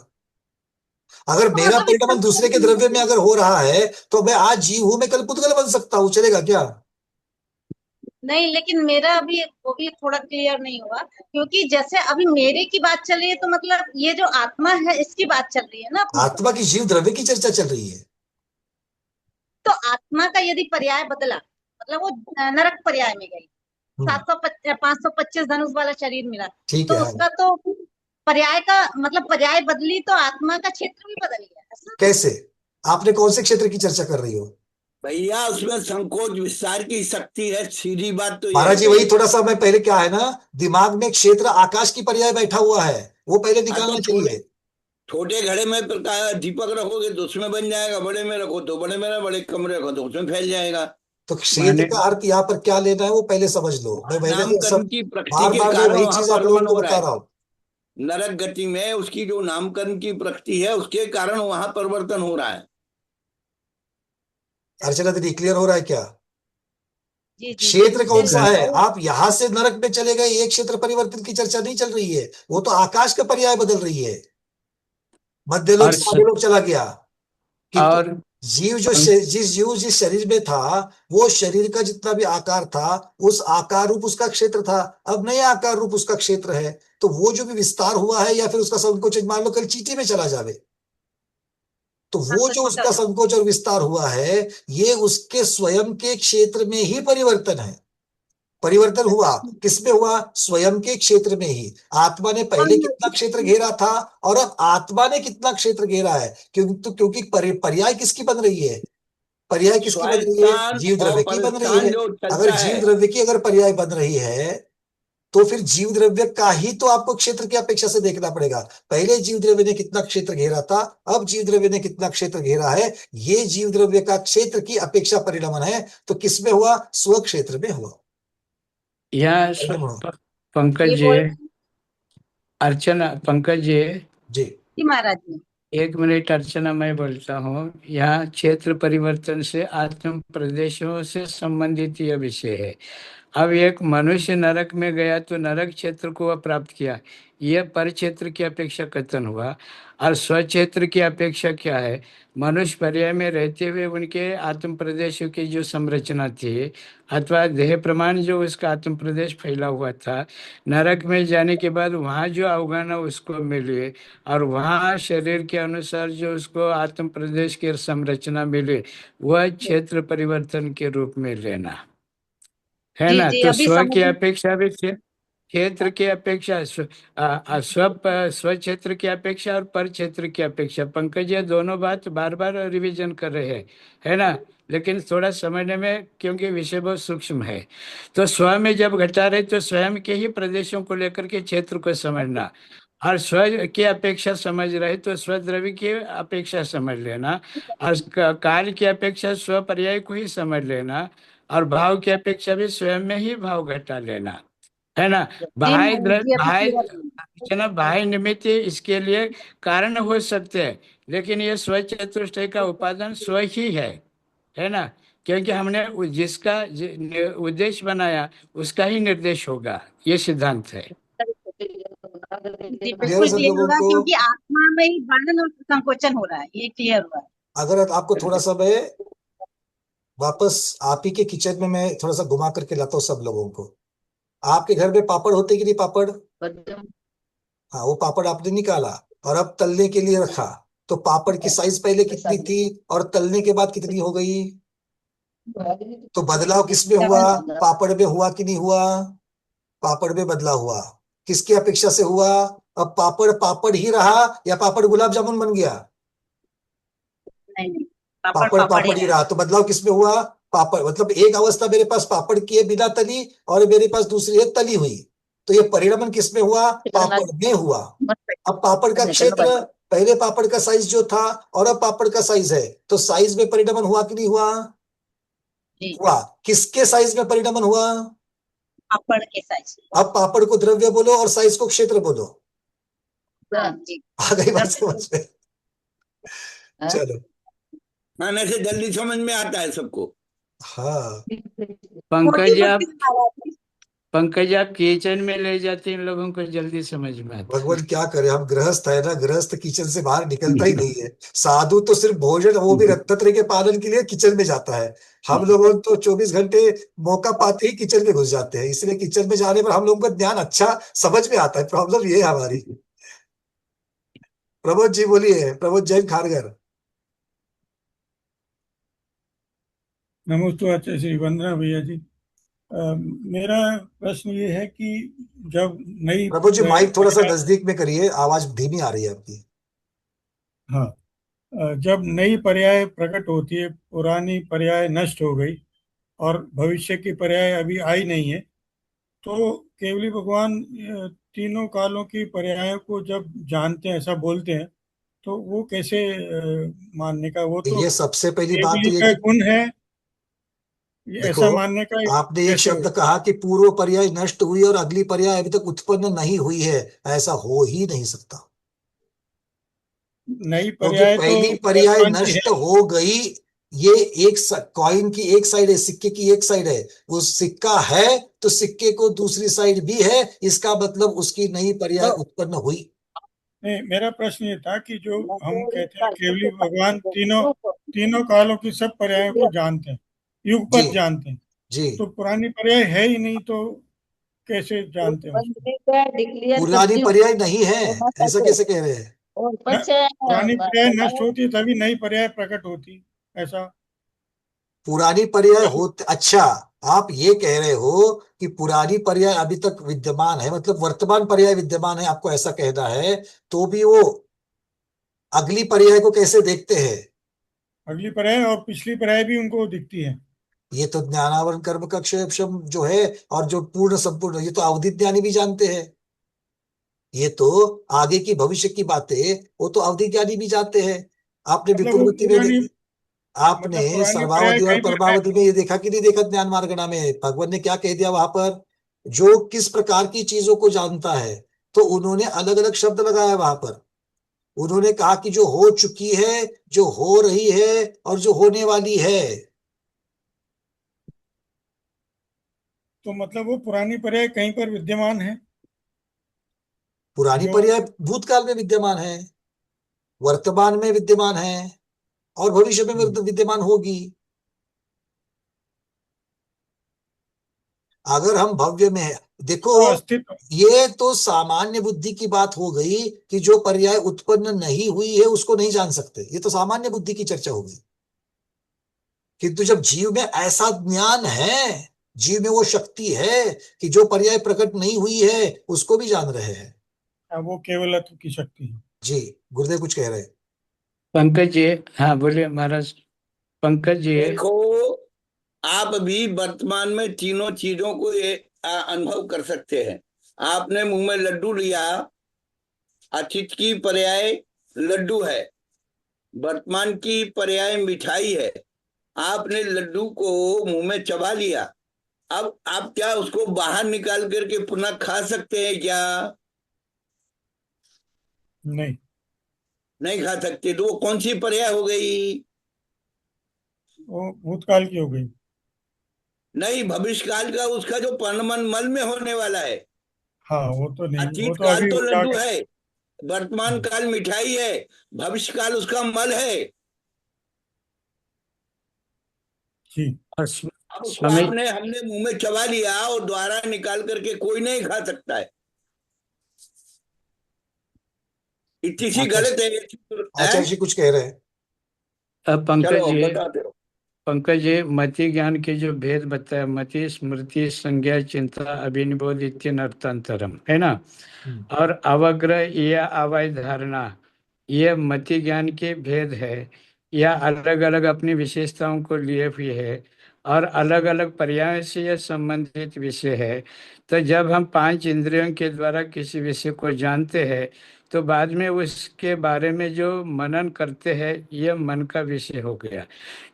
अगर मेरा परिणमन दूसरे के द्रव्य में अगर हो रहा है तो मैं आज जीव हूं, मैं कल पुद्गल बन सकता हूं, चलेगा क्या? नहीं, लेकिन मेरा अभी वो भी थोड़ा क्लियर नहीं हुआ, क्योंकि जैसे अभी मेरे की बात चल रही है, तो मतलब ये जो आत्मा है इसकी बात चल रही है ना, आत्मा की, जीव द्रव्य की चर्चा चल रही है। तो आत्मा का यदि पर्याय बदला, मतलब वो नरक पर्याय में गई, 525 धनुष वाला शरीर मिला, तो उसका तो पर्याय का मतलब पर्याय बदली तो आत्मा का क्षेत्र भी बदल गया। कैसे? आपने कौन से क्षेत्र की चर्चा कर रही हो भैया? उसमें संकोच विस्तार की शक्ति है, सीधी बात तो महाराज जी। वही थोड़ा सा मैं पहले, क्या है ना, दिमाग में क्षेत्र आकाश की पर्याय बैठा हुआ है, वो पहले निकालना चाहिए। छोटे घड़े में दीपक रखोगे तो उसमें बन जाएगा, बड़े में रखो तो बड़े में, बड़े कमरे रखो तो उसमें फैल जाएगा। तो क्षेत्र का अर्थ यहाँ पर क्या लेना है वो पहले समझ लो। मैं नामकरण की प्रकृति बार के बार कारण वही चीज आप लोगों को बता रहा हूँ। नरक गति में उसकी जो नामकरण की प्रकृति है उसके कारण वहां परिवर्तन हो रहा है। अर्चना दीदी क्लियर हो रहा है क्या? क्षेत्र कौन सा है? आप यहां से नरक में चले गए, एक क्षेत्र परिवर्तन की चर्चा नहीं चल रही है, वो तो आकाश का पर्याय बदल रही है। मध्य लोक सारे लोग चला गया, और जीव जो जिस शरीर में था, वो शरीर का जितना भी आकार था, उस आकार रूप उसका क्षेत्र था। अब नया आकार रूप उसका क्षेत्र है, तो वो जो भी विस्तार हुआ है या फिर उसका संकोचन, मान लो कल चींटी में चला जावे, तो वो जो उसका संकोच और विस्तार हुआ है, ये उसके स्वयं के क्षेत्र में ही परिवर्तन है। परिवर्तन हुआ किसमें हुआ? स्वयं के क्षेत्र में ही। आत्मा ने पहले कितना क्षेत्र घेरा था और अब आत्मा ने कितना क्षेत्र घेरा है, क्योंकि पर्याय किसकी बन रही है? पर्याय किसकी बन रही है? जीव द्रव्य की बन रही है। अगर जीव द्रव्य की अगर पर्याय बन रही है, तो फिर जीव द्रव्य का ही तो आपको क्षेत्र की अपेक्षा से देखना पड़ेगा। पहले जीव द्रव्य ने कितना क्षेत्र घेरा था, अब जीव द्रव्य ने कितना क्षेत्र घेरा है, ये जीव द्रव्य का क्षेत्र की अपेक्षा परिणमन है। तो किसमें हुआ? स्व क्षेत्र में हुआ। पंकज जी, अर्चना, पंकज जी जी महाराज जी, एक मिनट। अर्चना, मैं बोलता हूँ। यहाँ क्षेत्र परिवर्तन से आत्म प्रदेशों से संबंधित यह विषय है। अब एक मनुष्य नरक में गया तो नरक क्षेत्र को वह प्राप्त किया, यह पर क्षेत्र की अपेक्षा कथन हुआ। और स्वक्षेत्र की अपेक्षा क्या है? मनुष्य पर्याय में रहते हुए उनके आत्म प्रदेशों की जो संरचना थी, अथवा देह प्रमाण जो उसका आत्म प्रदेश फैला हुआ था, नरक में जाने के बाद वहाँ जो अवगुण उसको मिले और वहाँ शरीर के अनुसार जो उसको आत्म प्रदेश की संरचना मिले, वह क्षेत्र परिवर्तन के रूप में लेना है ना। तो स्व की अपेक्षा भी क्षेत्र की अपेक्षा स्व क्षेत्र की अपेक्षा और पर क्षेत्र की अपेक्षा, पंकज ये दोनों बात बार बार रिवीजन कर रहे हैं, है ना। लेकिन थोड़ा समझने में, क्योंकि विषय बहुत सूक्ष्म है। तो स्व में जब घटा रहे तो स्वयं के ही प्रदेशों को लेकर के क्षेत्र को समझना, और स्व की अपेक्षा समझ रहे तो स्वद्रव्य की अपेक्षा समझ लेना, और काल की अपेक्षा स्व पर्याय को ही समझ लेना, और भाव की अपेक्षा भी स्वयं में ही भाव घटा लेना, है ना। बाह्य निमित्त इसके लिए कारण हो सकते हैं, लेकिन ये स्व चतुष्टय का उपादान स्व ही है ना। क्योंकि हमने जिसका उद्देश्य बनाया उसका ही निर्देश होगा, ये सिद्धांत है। बिल्कुल क्लियर होगा, क्योंकि आत्मा में ही वर्णन और संकोचन हो रहा है, ये क्लियर हुआ। अगर आपको थोड़ा सा मैं वापस आप ही के किचन में मैं थोड़ा सा घुमा करके लाता हूँ सब लोगों को। आपके घर में पापड़ होते कि नहीं? पापड़, हाँ, वो पापड़ आपने निकाला और अब तलने के लिए रखा, तो पापड़ की साइज पहले कितनी थी और तलने के बाद कितनी हो गई? तो बदलाव किसमें हुआ? पापड़ में हुआ कि नहीं हुआ? पापड़ में बदलाव हुआ। किसकी अपेक्षा से हुआ? अब पापड़ पापड़ ही रहा या पापड़ गुलाब जामुन बन गया? नहीं, पापड़ ही रहा। तो बदलाव किसमें हुआ? पापड़, मतलब एक अवस्था मेरे पास पापड़ की है बिना तली, और मेरे पास दूसरी है तली हुई। तो ये परिणमन किसमें हुआ? पापड़ में हुआ। अब पापड़ का क्षेत्र, पहले पापड़ का साइज जो था और अब पापड़ का साइज है, तो साइज में परिणमन हुआ कि नहीं हुआ? हुआ। किसके साइज में परिणमन हुआ? पापड़ के साइज। अब पापड़ को द्रव्य बोलो और साइज को क्षेत्र बोलो। आ गई बात समझ में? चलो, हाँ, ऐसे जल्दी समझ में आता है सबको। हाँ, पंकज आप किचन में ले जाते हैं, इन लोगों को जल्दी समझ में आता है। भगवान क्या करे, हम गृहस्थ है ना, गृहस्थ किचन से बाहर निकलता ही नहीं है। साधु तो सिर्फ भोजन, वो भी रत्नत्रय के पालन के लिए किचन में जाता है। हम लोग तो 24 घंटे मौका पाते ही किचन में घुस जाते हैं, इसलिए किचन में जाने पर हम लोगों का ज्ञान अच्छा समझ में आता है। प्रॉब्लम ये है हमारी। प्रमोद जी बोलिए, प्रमोद जैन खारगर। नमस्ते आचार्य श्री, वंदना भैया जी। मेरा प्रश्न ये है कि जब नई, प्रभु जी माइक थोड़ा सा नजदीक में करिए, आवाज धीमी आ रही है आपकी। हाँ, जब नई पर्याय प्रकट होती है, पुरानी पर्याय नष्ट हो गई और भविष्य की पर्याय अभी आई नहीं है, तो केवली भगवान तीनों कालों की पर्यायों को जब जानते हैं, ऐसा बोलते हैं, तो वो कैसे मानने का? वो तो ये सबसे पहली बात तो केवली ये गुण है, देखो, ऐसा मानने का आपने एक शब्द कहा कि पूर्व पर्याय नष्ट हुई और अगली पर्याय अभी तक उत्पन्न नहीं हुई है। ऐसा हो ही नहीं सकता, नई क्योंकि पर्याय पहली तो पर्याय नष्ट हो गई। ये एक कॉइन की एक साइड है, सिक्के की एक साइड है। वो सिक्का है तो सिक्के को दूसरी साइड भी है, इसका मतलब उसकी नई पर्याय उत्पन्न हुई। नहीं, मेरा प्रश्न ये था कि जो हम कहते हैं केवली भगवान तीनों कालों की सब पर्यायों को जानते हैं, युगपत जानते हैं जी, तो पुरानी पर्याय है ही नहीं, तो कैसे जानते हैं उसको? पुरानी पर्याय नहीं है, ऐसा कैसे कह रहे हैं? और न, ऊपर से पुरानी पर्याय बोला नष्ट है, होती तभी नई पर्याय प्रकट होती, ऐसा। पुरानी पर्याय होते, अच्छा, आप ये कह रहे हो कि पुरानी पर्याय अभी तक विद्यमान है, मतलब वर्तमान पर्याय विद्यमान है, आपको ऐसा कहना है, तो भी वो अगली पर्याय को कैसे देखते हैं? अगली पर्याय और पिछली पर्याय भी उनको दिखती है। ये तो ज्ञानावरण कर्म का क्षेम जो है, और जो पूर्ण संपूर्ण, ये तो अवधि ज्ञानी भी जानते हैं। ये तो आगे की भविष्य की बातें, वो तो अवधि ज्ञानी भी जानते हैं। आपने मतलब वो विपुलमति में पुरानी, मतलब आपने पुरानी पर्याय सर्वावधि और कहीं पर परमावधि में ये देखा कि नहीं देखा? ज्ञान मार्गणा में भगवान ने क्या कह दिया वहां पर? जो किस प्रकार की चीजों को जानता है, तो उन्होंने अलग अलग शब्द लगाया वहां पर। उन्होंने कहा कि जो हो चुकी है, जो हो रही है, और जो होने वाली है। तो मतलब वो पुरानी पर्याय कहीं पर विद्यमान है पुरानी जो। पर्याय भूतकाल में विद्यमान है, वर्तमान में विद्यमान है, और भविष्य में विद्यमान होगी। अगर हम भव्य में है, देखो, तो अस्तित्व, ये तो सामान्य बुद्धि की बात हो गई कि जो पर्याय उत्पन्न नहीं हुई है उसको नहीं जान सकते, ये तो सामान्य बुद्धि की चर्चा होगी। किंतु जब जीव में ऐसा ज्ञान है, जीव में वो शक्ति है कि जो पर्याय प्रकट नहीं हुई है उसको भी जान रहे हैं। वो केवलत्व की शक्ति है। जी, गुरुदेव कुछ कह रहे हैं। पंकज जी, हाँ बोलिए महाराज। पंकज जी, देखो, आप भी वर्तमान में तीनों चीजों को अनुभव कर सकते हैं। आपने मुंह में लड्डू लिया, अतीत की पर्याय लड्डू है, वर्तमान की पर्याय मिठाई है। आपने लड्डू को मुंह में चबा लिया, अब आप क्या उसको बाहर निकाल करके पुनः खा सकते हैं क्या? नहीं, नहीं खा सकते। तो वो कौन सी पर्याय हो गई? वो भूतकाल की हो गई। नहीं, भविष्य काल का, उसका जो परिणमन मल में होने वाला है। हाँ, वो तो नहीं, वो अतीत तो काल अभी तो लड्डू उजागर। है, वर्तमान काल मिठाई है, भविष्य काल उसका मल है। जी। और अब उसको स्वामी, हमने मुंह में चबा लिया और द्वारा निकाल करके कोई नहीं खा सकता है। इतनी सी आचार्य गलत है ये चीज, है? आचार्य जी कुछ कह रहे हैं। पंकज चलो जी, बताते हो। पंकज जी, मति ज्ञान के जो भेद बताया, मति स्मृति संज्ञा चिंता अभिनिबोध अर्थांतरम, है ना। हम्म, और अवग्रह या अवैध धारणा, ये मति ज्ञान के भेद है, या अलग अलग अपनी विशेषताओं को लिए हुए है, और अलग अलग पर्यायों से यह संबंधित विषय है। तो जब हम पांच इंद्रियों के द्वारा किसी विषय को जानते हैं, तो बाद में उसके बारे में जो मनन करते हैं, यह मन का विषय हो गया।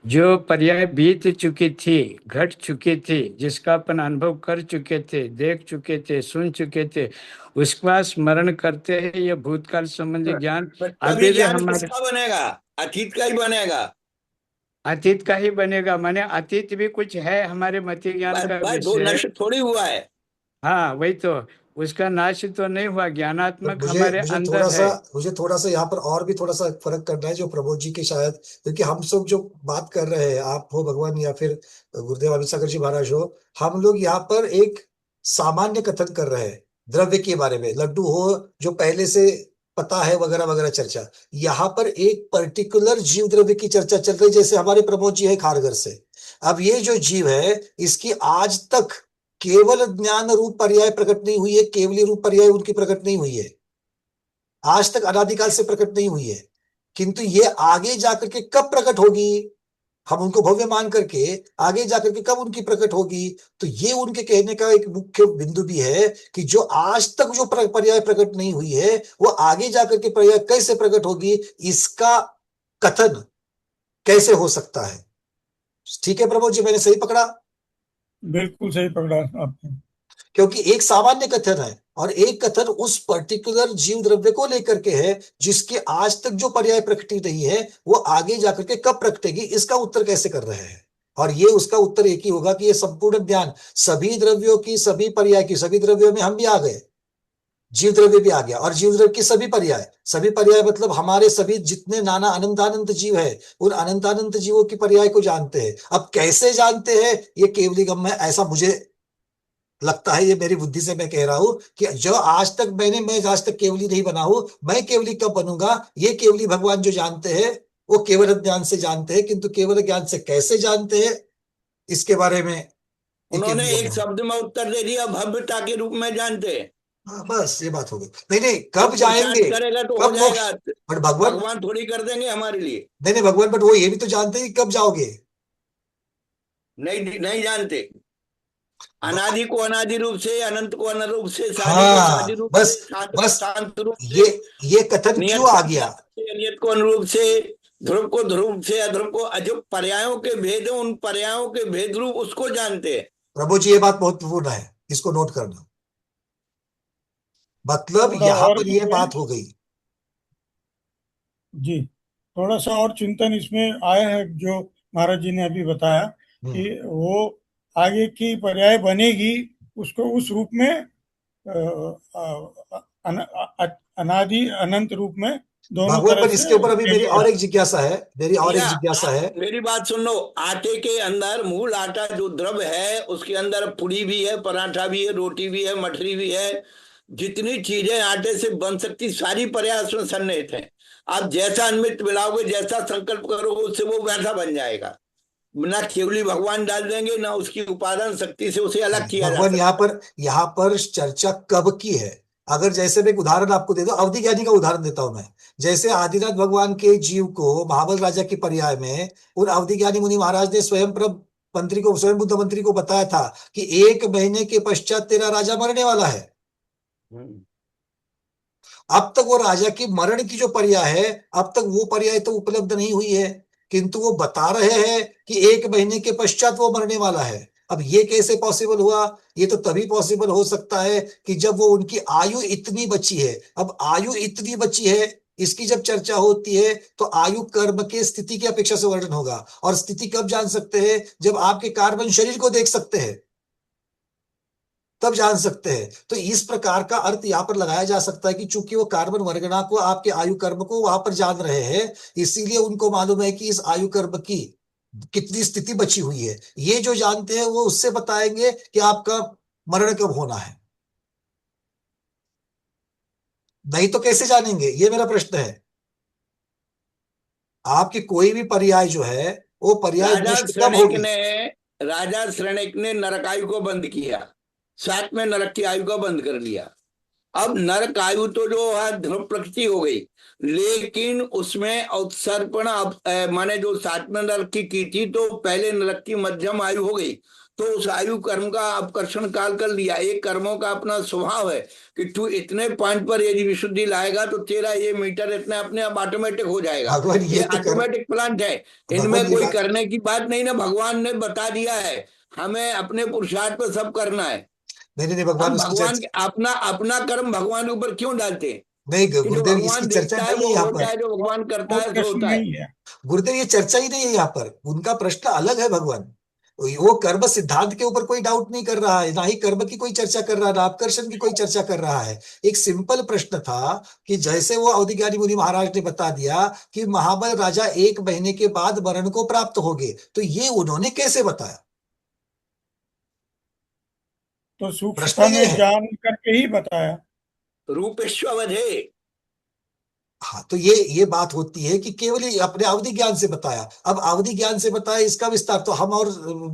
जो पर्याय बीत चुकी थी, घट चुकी थी, जिसका अपन अनुभव कर चुके थे, देख चुके थे, सुन चुके थे, उसका स्मरण करते हैं, ये भूतकाल संबंधी ज्ञान। तभी अभी भी ज्ञान हमारे किसका बनेगा? अतीत का ही बनेगा। अतीत का ही बनेगा, माने अतीत भी कुछ है, हमारे मति ज्ञान का भाई दो विषय है। नष्ट थोड़ी हुआ है। हाँ वही तो, उसका नाश तो नहीं हुआ, तो ज्ञानात्मक मुझे हमारे मुझे अंदर थोड़ा सा है। मुझे थोड़ा सा यहाँ पर और भी थोड़ा सा फर्क करना है, जो प्रमोद जी के शायद, क्योंकि हम सब जो बात कर रहे हैं, आप हो भगवान या फिर गुरुदेव अभिसागर जी महाराज हो, हम लोग यहाँ पर एक सामान्य कथन कर रहे हैं द्रव्य के बारे में, लड्डू हो जो पहले से पता है वगैरह वगैरह चर्चा। यहाँ पर एक पर्टिकुलर जीव द्रव्य की चर्चा चल रही है, जैसे हमारे प्रमोद जी है खारघर से। अब ये जो जीव है, इसकी आज तक केवल ज्ञान रूप पर्याय प्रकट नहीं हुई है, केवली रूप पर्याय उनकी प्रकट नहीं हुई है, आज तक अनादिकाल से प्रकट नहीं हुई है। किंतु ये आगे जाकर के कब प्रकट होगी, हम उनको भव्य मान करके आगे जाकर के कब उनकी प्रकट होगी, तो ये उनके कहने का एक मुख्य बिंदु भी है कि जो आज तक जो पर्याय प्रकट नहीं हुई है, वो आगे जाकर के पर्याय कैसे प्रकट होगी, इसका कथन कैसे हो सकता है। ठीक है प्रभु जी, मैंने सही पकड़ा? बिल्कुल सही पकड़ा आपने। क्योंकि एक सामान्य कथन है और एक कथन उस पर्टिकुलर जीव द्रव्य को लेकर के है, जिसके आज तक जो पर्याय प्रकटी नहीं है, वो आगे जाकर के कब प्रकटेगी, इसका उत्तर कैसे कर रहे हैं। और ये उसका उत्तर एक ही होगा कि ये संपूर्ण ज्ञान सभी द्रव्यों की, सभी पर्याय की, सभी द्रव्यों में हम भी आ गए, जीव द्रव्य भी आ गया, और जीव द्रव्य की सभी पर्याय मतलब हमारे सभी जितने नाना अनंतानंत जीव है, उन अनंतानंत जीवों की पर्याय को जानते हैं। अब कैसे जानते हैं, ये केवली गम है, ऐसा मुझे लगता है, ये मेरी बुद्धि से मैं कह रहा हूं कि जो मैं आज तक केवली नहीं बना हूं, मैं केवली कब बनूंगा, ये केवली भगवान जो जानते हैं, वो केवल ज्ञान से जानते हैं, किंतु केवल ज्ञान से कैसे जानते हैं इसके बारे में उन्होंने एक शब्द में उत्तर दे दिया, भव्यता के रूप में जानते हैं। हाँ, बस ये बात हो गई। नहीं नहीं, कब जाएंगे, करेगा तो हो कब मोक्ष, जाएगा, बट भगवान भगवान थोड़ी कर देंगे हमारे लिए। नहीं भगवान, बट वो ये भी तो जानते हैं कि कब जाओगे। नहीं नहीं जानते, अनादि को अनादि रूप से, अनंत को अनंत रूप से, शादी को हाँ, शादी रूप बस से, शांत को बस शांत रूप ये से, ये कथन नियत क्यों आ को गया। नियत को अनुरूप से, ध्रुव को ध्रुव से, अध्रुव को, जो पर्यायों के भेद है उन पर्यायों के भेद रूप उसको जानते हैं। प्रभु जी, ये बात महत्वपूर्ण है, इसको नोट करना। मतलब थोड़ा यहां और पर ये बात हो गई जी, थोड़ा सा और चिंतन इसमें आया है जो महाराज जी ने अभी बताया कि वो आगे की पर्याय बनेगी, उसको उस रूप में अनादि अनंत रूप में दोनों भगवान। तरह पर से इसके ऊपर अभी मेरी लेके और एक जिज्ञासा है, मेरी बात सुन लो। आटे के अंदर, मूल आटा जो द्रव है, उसके अंदर पूड़ी भी है, पराठा भी है, रोटी भी है, मठरी भी है, जितनी चीजें आटे से बन सकती सारी प्रयास में सन्निहित है। आप जैसा अमृत मिलाओगे, जैसा संकल्प करोगे, उससे वो वैसा बन जाएगा। ना केवली भगवान डाल देंगे, ना उसकी उपादान शक्ति से उसे अलग किया जा भगवान सकता। यहाँ पर चर्चा कब की है। अगर जैसे मैं एक उदाहरण आपको दे दूं, अवधि ज्ञानी का उदाहरण देता हूं मैं। जैसे आदिनाथ भगवान के जीव को महाबल राजा के पर्याय में उन अवधि ज्ञानी मुनि महाराज ने स्वयं बुद्ध मंत्री को बताया था कि 1 महीने के पश्चात तेरा राजा मरने वाला है। अब तक वो राजा की मरण की जो पर्याय है, अब तक वो पर्याय तो उपलब्ध नहीं हुई है, किंतु वो बता रहे हैं कि 1 महीने के पश्चात वो मरने वाला है। अब ये कैसे पॉसिबल हुआ? ये तो तभी पॉसिबल हो सकता है कि जब वो उनकी आयु इतनी बची है। अब आयु इतनी बची है, इसकी जब चर्चा होती है तो आयु कर्म के स्थिति की अपेक्षा से वर्णन होगा। और स्थिति कब जान सकते हैं? जब आपके कार्बन शरीर को देख सकते हैं, तब जान सकते हैं। तो इस प्रकार का अर्थ यहां पर लगाया जा सकता है कि चूंकि वो कार्बन वर्गना को, आपके आयु कर्म को वहां पर जान रहे हैं, इसीलिए उनको मालूम है कि इस आयु कर्म की कितनी स्थिति बची हुई है। ये जो जानते हैं वो उससे बताएंगे कि आपका मरण कब होना है। नहीं तो कैसे जानेंगे, ये मेरा प्रश्न है। आपकी कोई भी पर्याय जो है, वो पर्याय नष्ट कब होगी? राजा श्रेणिक ने नरकायु को बंद किया, साथ में नरक की आयु को बंद कर दिया। अब नरक आयु तो जो है ध्रुव प्रकृति हो गई, लेकिन उसमें अवसर्पण माने जो साथ में नरक की थी, तो पहले नरक की मध्यम आयु हो गई, तो उस आयु कर्म का अपकर्षण काल कर लिया। एक कर्मों का अपना स्वभाव है कि तू इतने पॉइंट पर यदि विशुद्धि लाएगा तो तेरा ये मीटर इतने अपने आप ऑटोमेटिक हो जाएगा। ये ऑटोमेटिक प्लांट है, इनमें कोई करने की बात नहीं ना। भगवान ने बता दिया है, हमें अपने पुरुषार्थ पर सब करना है। नहीं भगवान अपना अपना कर्म भगवान के ऊपर क्यों डालते? नहीं गुरुदेव, इसकी चर्चा नहीं है यहाँ पर। जो भगवान करता है तो होता है। गुरुदेव, ये चर्चा ही नहीं है यहाँ पर, उनका प्रश्न अलग है। भगवान वो कर्म सिद्धांत के ऊपर कोई डाउट नहीं कर रहा है, ना ही कर्म की कोई चर्चा कर रहा है, ना आकर्षण की कोई चर्चा कर रहा है। एक सिंपल प्रश्न था कि जैसे वो अवधि ज्ञानी मुनि महाराज ने बता दिया कि महाबल राजा 1 महीने के बाद मरण को प्राप्त होंगे, तो ये उन्होंने कैसे बताया? तो सूक्ष्म में जान करके ही बताया, रूपेश्ववधे। हाँ, तो ये बात होती है कि केवल अपने अवधि ज्ञान से बताया। अब अवधि ज्ञान से बताया, इसका विस्तार तो हम और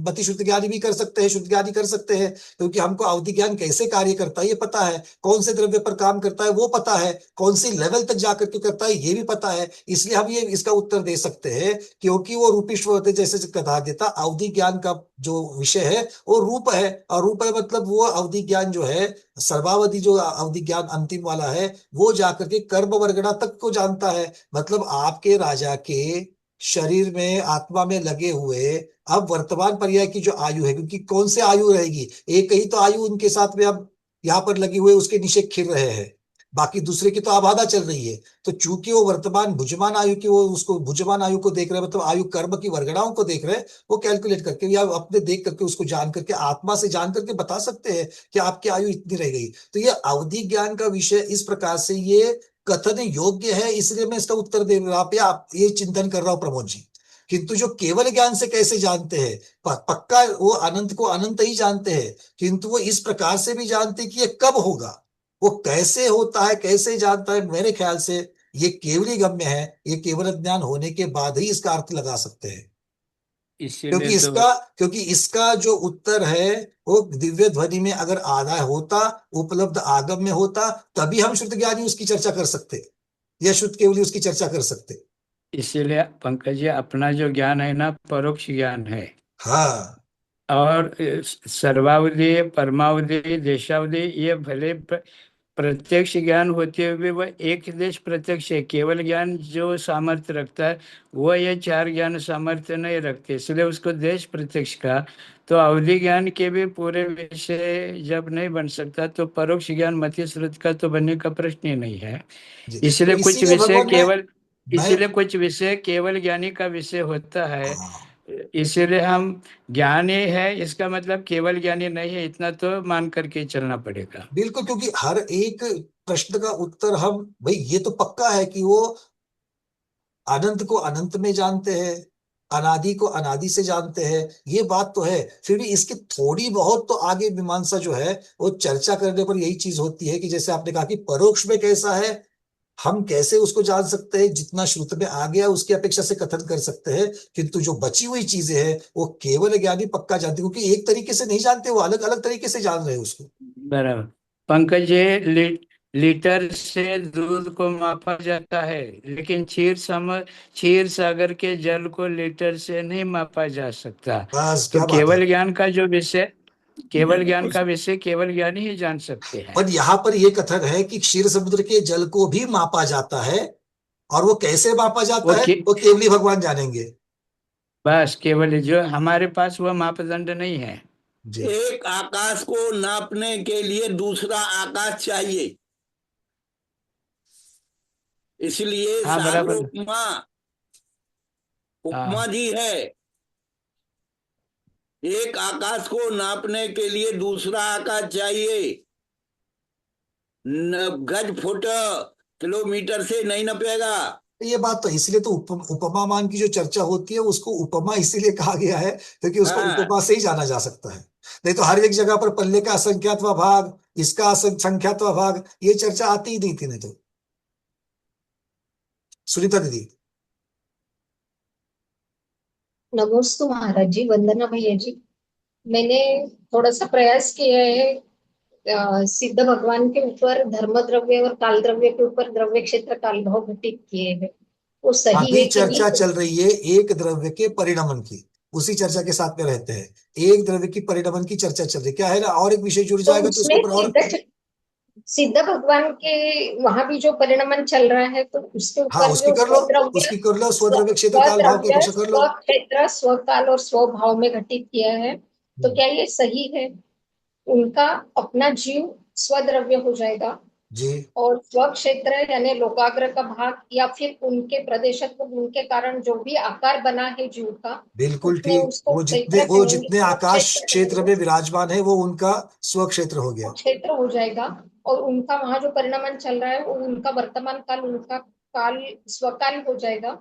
मति शुद्ध ज्ञानी भी कर सकते हैं, शुद्ध ज्ञानी कर सकते हैं, क्योंकि हमको अवधि ज्ञान कैसे कार्य करता है ये पता है, कौन से द्रव्य पर काम करता है वो पता है, कौन सी लेवल तक जाकर के करता है ये भी पता है। इसलिए हम ये इसका उत्तर दे सकते हैं, क्योंकि वो रूपेश्वर जैसे कहा देता, अवधि ज्ञान का जो विषय है वो रूप है। और रूप है मतलब वो अवधि ज्ञान जो है, सर्वावधि जो अवधि ज्ञान अंतिम वाला है, वो जाकर के कर्म वर्गणा तक को जानता है। मतलब आपके राजा के शरीर में, आत्मा में लगे हुए अब वर्तमान पर्याय की जो आयु है, क्योंकि कौन से आयु रहेगी, एक ही तो आयु उनके साथ में अब यहाँ पर लगी हुए उसके नीचे खिल रहे हैं, बाकी दूसरे की तो आबादा चल रही है। तो चूंकि वो वर्तमान भुजमान आयु की, वो उसको भुजमान आयु को देख रहे हैं, मतलब आयु कर्म की वर्गणाओं को देख रहे हैं, वो कैलकुलेट करके या अपने देख करके उसको जान करके, आत्मा से जान करके बता सकते हैं कि आपकी आयु इतनी रह गई। तो ये अवधि ज्ञान का विषय इस प्रकार से ये कथन योग्य है, इसलिए मैं इसका उत्तर दे रहा हूं, आप ये चिंतन कर रहा हूं प्रमोद जी। किंतु जो केवल ज्ञान से कैसे जानते हैं, पक्का वो अनंत को अनंत ही जानते हैं, किंतु वो इस प्रकार से भी जानते हैं कि ये कब होगा, वो कैसे होता है, कैसे जानता है। मेरे ख्याल से ये केवली गम्य है, ये केवल ज्ञान होने के बाद ही इसका अर्थ लगा सकते हैं। इसीलिए तो क्योंकि इसका जो उत्तर है वो दिव्य ध्वनि में अगर आधा होता, उपलब्ध आगम में होता, तभी हम शुद्ध ज्ञानी उसकी चर्चा कर सकते, या शुद्ध केवली उसकी चर्चा कर सकते। इसीलिए पंकज जी, अपना जो ज्ञान है ना, परोक्ष ज्ञान है। हाँ और सर्वावधि, परमावधि, देशावधि, ये भले प्रत्यक्ष ज्ञान होते हुए वह एक देश प्रत्यक्ष है। केवल ज्ञान जो सामर्थ्य रखता है वो ये चार ज्ञान सामर्थ्य नहीं रखते, इसलिए उसको देश प्रत्यक्ष का। तो अवधि ज्ञान के भी पूरे विषय जब नहीं बन सकता, तो परोक्ष ज्ञान मति श्रुत का तो बनने का प्रश्न ही नहीं है। जी। इसलिए तो कुछ इसीलिए विषय भगवान केवल मैं इसीलिए कुछ विषय केवल ज्ञानी का विषय होता है। हाँ इसीलिए हम ज्ञानी है इसका मतलब केवल ज्ञानी नहीं है, इतना तो मान करके चलना पड़ेगा। बिल्कुल, क्योंकि हर एक प्रश्न का उत्तर हम, भाई ये तो पक्का है कि वो अनंत को अनंत में जानते हैं, अनादि को अनादि से जानते हैं, ये बात तो है। फिर भी इसकी थोड़ी बहुत तो आगे मीमांसा जो है वो चर्चा करने पर यही चीज होती है कि जैसे आपने कहा कि परोक्ष में कैसा है, हम कैसे उसको जान सकते हैं, जितना श्रुत में आ गया उसकी अपेक्षा से कथन कर सकते हैं, किंतु जो बची हुई चीजें हैं वो केवल ज्ञानी पक्का जानते हैं, क्योंकि एक तरीके से नहीं जानते, वो अलग अलग तरीके से जान रहे हैं उसको। बराबर। पंकज जी, लीटर से दूध को मापा जाता है, लेकिन क्षीर सागर के जल को लीटर से नहीं मापा जा सकता। बस तो क्या बात है। केवल ज्ञान बिल्कुल का विषय केवल ज्ञानी ही जान सकते हैं। पर यहाँ पर ये कथन है कि क्षीर समुद्र के जल को भी मापा जाता है, और वो कैसे मापा वो जाता है के, वो केवली भगवान जानेंगे। बस केवल जो हमारे पास वह मापदंड नहीं है। जी एक आकाश को नापने के लिए दूसरा आकाश चाहिए, इसलिए हाँ सागर बराबर। उपमा उपमा हाँ दी है। एक आकाश को नापने के लिए दूसरा आकाश चाहिए, गज फुट किलोमीटर से नहीं नपेगा। ये बात तो इसलिए तो उपमा मान की जो चर्चा होती है उसको उपमा इसीलिए कहा गया है क्योंकि उसको हाँ, उपमा से ही जाना जा सकता है। नहीं तो हर एक जगह पर पल्ले का असंख्यात्वा भाग, इसका असंख्यात्वा भाग, ये चर्चा आती ही नहीं थी। नहीं तो सुनीता दीदी। नमोस्तु महाराज जी, वंदना भैया जी। मैंने थोड़ा सा प्रयास किया है सिद्ध भगवान के ऊपर धर्म द्रव्य और काल द्रव्य के ऊपर द्रव्य क्षेत्र काल भाव घटित किए हैं। वो सही अभी है कि चर्चा नहीं? चल रही है एक द्रव्य के परिणमन की, उसी चर्चा के साथ में रहते हैं। एक द्रव्य की परिणमन की चर्चा चल रही क्या है ना, और एक विषय जुड़ तो जाएगा तो उसके उसमें ऊपर और। सिद्ध भगवान के वहां भी जो परिणमन चल रहा है, तो उसके हाँ ऊपर उसकी जो कर लो, स्वद्रव्य उसकी कर लो, स्वद्रव्य क्षेत्र काल भाव की अपेक्षा कर लो। स्व क्षेत्र स्वकाल और स्वभाव में घटित किया है, तो हम्म, क्या ये सही है? उनका अपना जीव स्वद्रव्य हो जाएगा जी और स्व क्षेत्र यानी लोकाग्र का भाग या फिर उनके प्रदेशत्व गुण के कारण जो भी आकार बना है जीव का, बिल्कुल उसमें ठीक। उसको क्षेत्र वो कहेंगे, जितने स्व आकाश क्षेत्र क्षेत्र कहेंगे, में विराजमान है वो उनका स्व क्षेत्र हो स्व गया। क्षेत्र हो जाएगा। और उनका वहां जो परिणमन चल रहा है वो उनका वर्तमान काल, उनका काल स्वकाल हो जाएगा।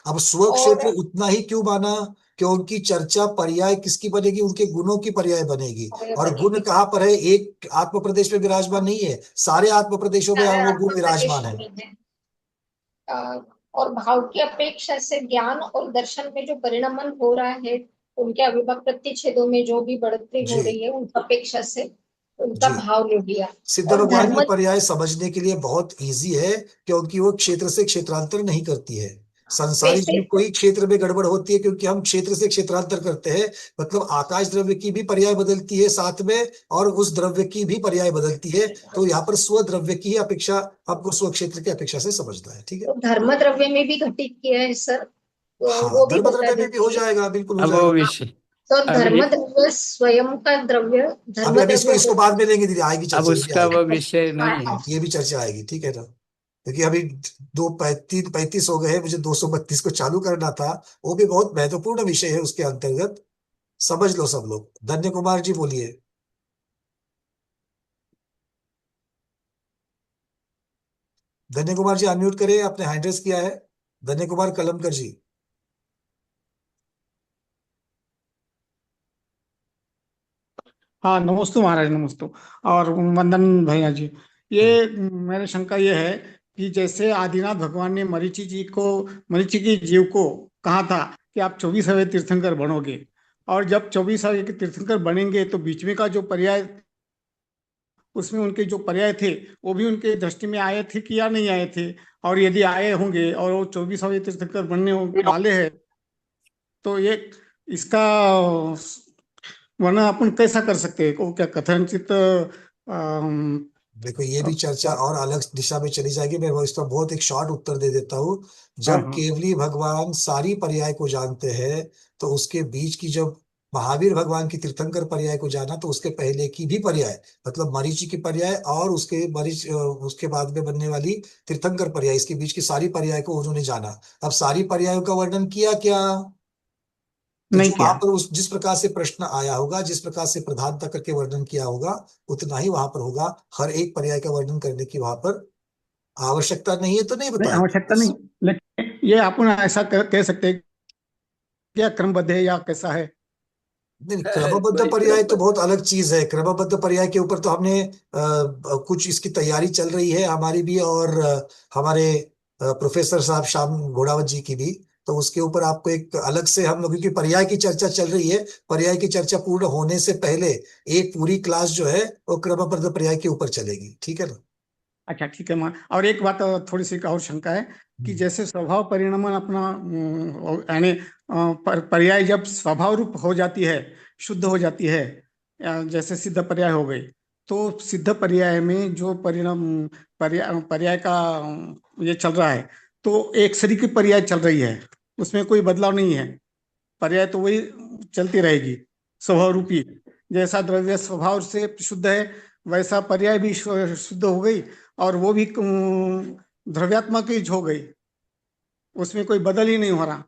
अब स्व क्षेत्र और उतना ही क्यों माना, क्योंकि चर्चा पर्याय किसकी बनेगी, उनके गुणों की पर्याय बनेगी। और गुण बनेगी, कहाँ पर है, एक आत्म प्रदेश में विराजमान नहीं है, सारे आत्म प्रदेशों में सारे वो आत्म गुण प्रदेश विराजमान है। में है। और भाव की अपेक्षा से ज्ञान और दर्शन में जो परिणमन हो रहा है, उनके अविभक्त प्रतिच्छेदों में जो भी बढ़ोतरी हो जी रही है, उन अपेक्षा से उनका जी। भाव ले लिया। सिद्ध और भगवान धर्म की पर्याय समझने के लिए बहुत इजी है, क्योंकि वो क्षेत्र से क्षेत्रांतर नहीं करती है। संसारी कैसे? जीव को ही क्षेत्र में गड़बड़ होती है, क्योंकि हम क्षेत्र से क्षेत्रांतर करते हैं, मतलब आकाश द्रव्य की भी पर्याय बदलती है साथ में, और उस द्रव्य की भी पर्याय बदलती है। तो यहाँ पर स्व द्रव्य की ही अपेक्षा, आपको स्व क्षेत्र की अपेक्षा से समझना है, ठीक है। तो धर्म द्रव्य में भी घटित किया है सर, तो हाँ वो भी धर्म बता द्रव्य में भी हो दीजिए। जाएगा, बिल्कुल हो अब वो जाएगा। विषय तो अब धर्म द्रव्य स्वयं का द्रव्य अभी धर्म अभी इसको द्रव्य इसको हो। बाद में लेंगे दीदी, आएगी अब चर्चा, ये भी उसका आएगी। वो विषय नहीं है। ये भी चर्चा आएगी, ठीक है ना। क्योंकि अभी 2:35 हो गए हैं, मुझे 232 को चालू करना था। वो भी बहुत महत्वपूर्ण विषय है उसके अंतर्गत, समझ लो सब लोग। धन्य कुमार जी बोलिए। धन्य कुमार जी अनम्यूट करें, आपने हैंड रेस किया है। धन्य कुमार कलमकर जी। हाँ, नमस्ते महाराज, नमस्ते। और वंदन भैया जी। ये मेरी शंका ये है कि जैसे आदिनाथ भगवान ने मरीचि की जीव को कहा था कि आप 24वें तीर्थंकर बनोगे, और जब 24वें के तीर्थंकर बनेंगे तो बीच में का जो पर्याय, उसमें उनके जो पर्याय थे वो भी उनके दृष्टि में आए थे कि या नहीं आए थे? और यदि आए होंगे और वो 24वें तीर्थंकर बनने वाले हैं, तो ये इसका वरना अपन कैसा कर सकते हैं? को क्या कथनचित देखो, ये भी चर्चा और अलग दिशा में चली जाएगी। मैं वो इसका बहुत एक शॉर्ट उत्तर दे देता हूँ। हाँ जब हाँ केवली भगवान सारी पर्याय को जानते हैं, तो उसके बीच की जब महावीर भगवान की तीर्थंकर पर्याय को जाना, तो उसके पहले की भी पर्याय, मतलब मरीचि की पर्याय और उसके बाद में बनने वाली तीर्थंकर पर्याय, इसके बीच की सारी पर्याय को उन्होंने जाना। अब सारी पर्यायों का वर्णन किया क्या? तो नहीं जो किया। वहां पर जिस प्रकार से प्रश्न आया होगा, जिस प्रकार से प्रधानता करके वर्णन किया होगा, उतना ही वहां पर होगा। हर एक पर्याय का वर्णन करने की वहां पर आवश्यकता नहीं है, तो नहीं नहीं, बताएंगे आवश्यकता बस। नहीं, लेकिन ये अपन ऐसा कह सकते हैं कि या क्रमबद्ध है या कैसा है? नहीं नहीं, क्रमबद्ध कोई पर्याय तो क्रमबद्ध बहुत अलग चीज है। क्रमबद्ध पर्याय के ऊपर तो हमने कुछ इसकी तैयारी चल रही है हमारी भी, और हमारे प्रोफेसर साहब श्याम घोड़ावत जी की भी। तो उसके ऊपर आपको एक अलग से हम लोग, क्योंकि पर्याय की चर्चा चल रही है, पर्याय की चर्चा पूर्ण होने से पहले एक पूरी क्लास जो है वो क्रमबद्ध पर्याय के ऊपर चलेगी, ठीक है ना? अच्छा, ठीक है। और एक बात, थोड़ी सी और शंका है कि जैसे स्वभाव परिणमन अपना यानी पर्याय जब स्वभाव रूप हो जाती है, शुद्ध हो जाती है, जैसे सिद्ध पर्याय हो गई, तो सिद्ध पर्याय में जो परिणाम पर्याय पर्याय का ये चल रहा है, तो एक शरीर की पर्याय चल रही है, उसमें कोई बदलाव नहीं है, पर्याय तो वही चलती रहेगी स्वभाव रूपी। जैसा द्रव्य स्वभाव से शुद्ध है, वैसा पर्याय भी शुद्ध हो गई, और वो भी द्रव्यात्मक ही हो गई, उसमें कोई बदल ही नहीं हो रहा।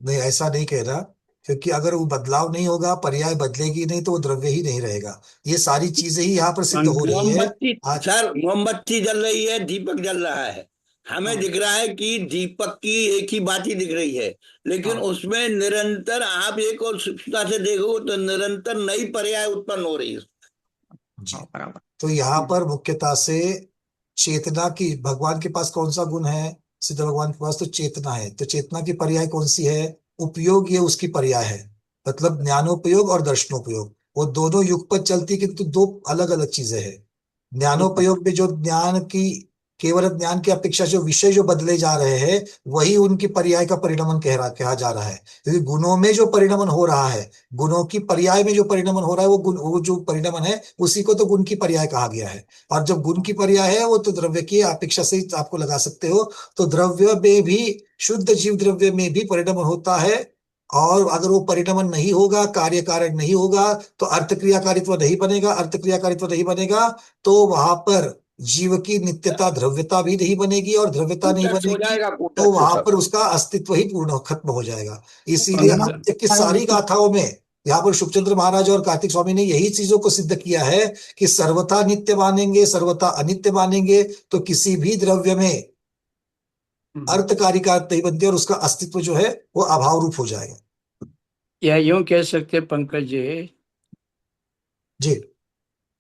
नहीं, ऐसा नहीं कह रहा, क्योंकि अगर वो बदलाव नहीं होगा, पर्याय बदलेगी नहीं, तो वो द्रव्य ही नहीं रहेगा। ये सारी चीजें ही यहाँ पर सिद्ध हो रही है। मोमबत्ती, आज सर मोमबत्ती जल रही है, दीपक जल रहा है, हमें हाँ दिख रहा है कि दीपक की एक ही बाती दिख रही है, लेकिन हाँ उसमें निरंतर आप एक और सूक्ष्मता से देखो तो निरंतर नई पर्याय उत्पन्न हो रही है। जी, हाँ, बराबर। तो यहाँ पर मुख्यतः से चेतना की, भगवान के पास कौन सा गुण है? सिद्ध भगवान के पास तो चेतना है। तो चेतना की पर्याय कौन सी है? उपयोग, ये उसकी पर्याय है। मतलब ज्ञानोपयोग और दर्शनोपयोग, वो दोनों युगपत चलती, किंतु दो अलग अलग चीजें हैं। ज्ञानोपयोग में जो ज्ञान की, केवल ज्ञान की अपेक्षा जो विषय जो बदले जा रहे हैं, वही उनकी पर्याय का परिणमन कहा जा रहा है। क्योंकि गुणों में जो परिणमन हो रहा है, गुणों की पर्याय में जो परिणमन हो रहा है, वो जो परिणमन है, उसी को तो गुण की पर्याय कहा गया है। और जब गुण की पर्याय है, वो तो द्रव्य की अपेक्षा से ही आपको लगा सकते हो। तो द्रव्य में भी, शुद्ध जीव द्रव्य में भी परिणमन होता है। और अगर वो परिणमन नहीं होगा, कार्य कारण नहीं होगा, तो अर्थ क्रियाकारित्व नहीं बनेगा। अर्थ क्रियाकारित्व नहीं बनेगा, तो वहां पर जीव की नित्यता, द्रव्यता भी नहीं बनेगी, और द्रव्यता नहीं कूटस्थ हो बनेगी जाएगा, तो कूटस्थ वहां सब। पर उसका अस्तित्व ही पूर्ण खत्म हो जाएगा। इसीलिए वंदना आप की सारी गाथाओं में, यहाँ पर शुकचंद्र महाराज और कार्तिक स्वामी ने यही चीजों को सिद्ध किया है कि सर्वथा नित्य मानेंगे, सर्वथा अनित्य मानेंगे, तो किसी भी द्रव्य में अर्थकारी कार्य नहीं बनती, और उसका अस्तित्व जो है वो अभाव रूप हो जाएगा। या यूं कह सकते हैं, पंकज जी, जी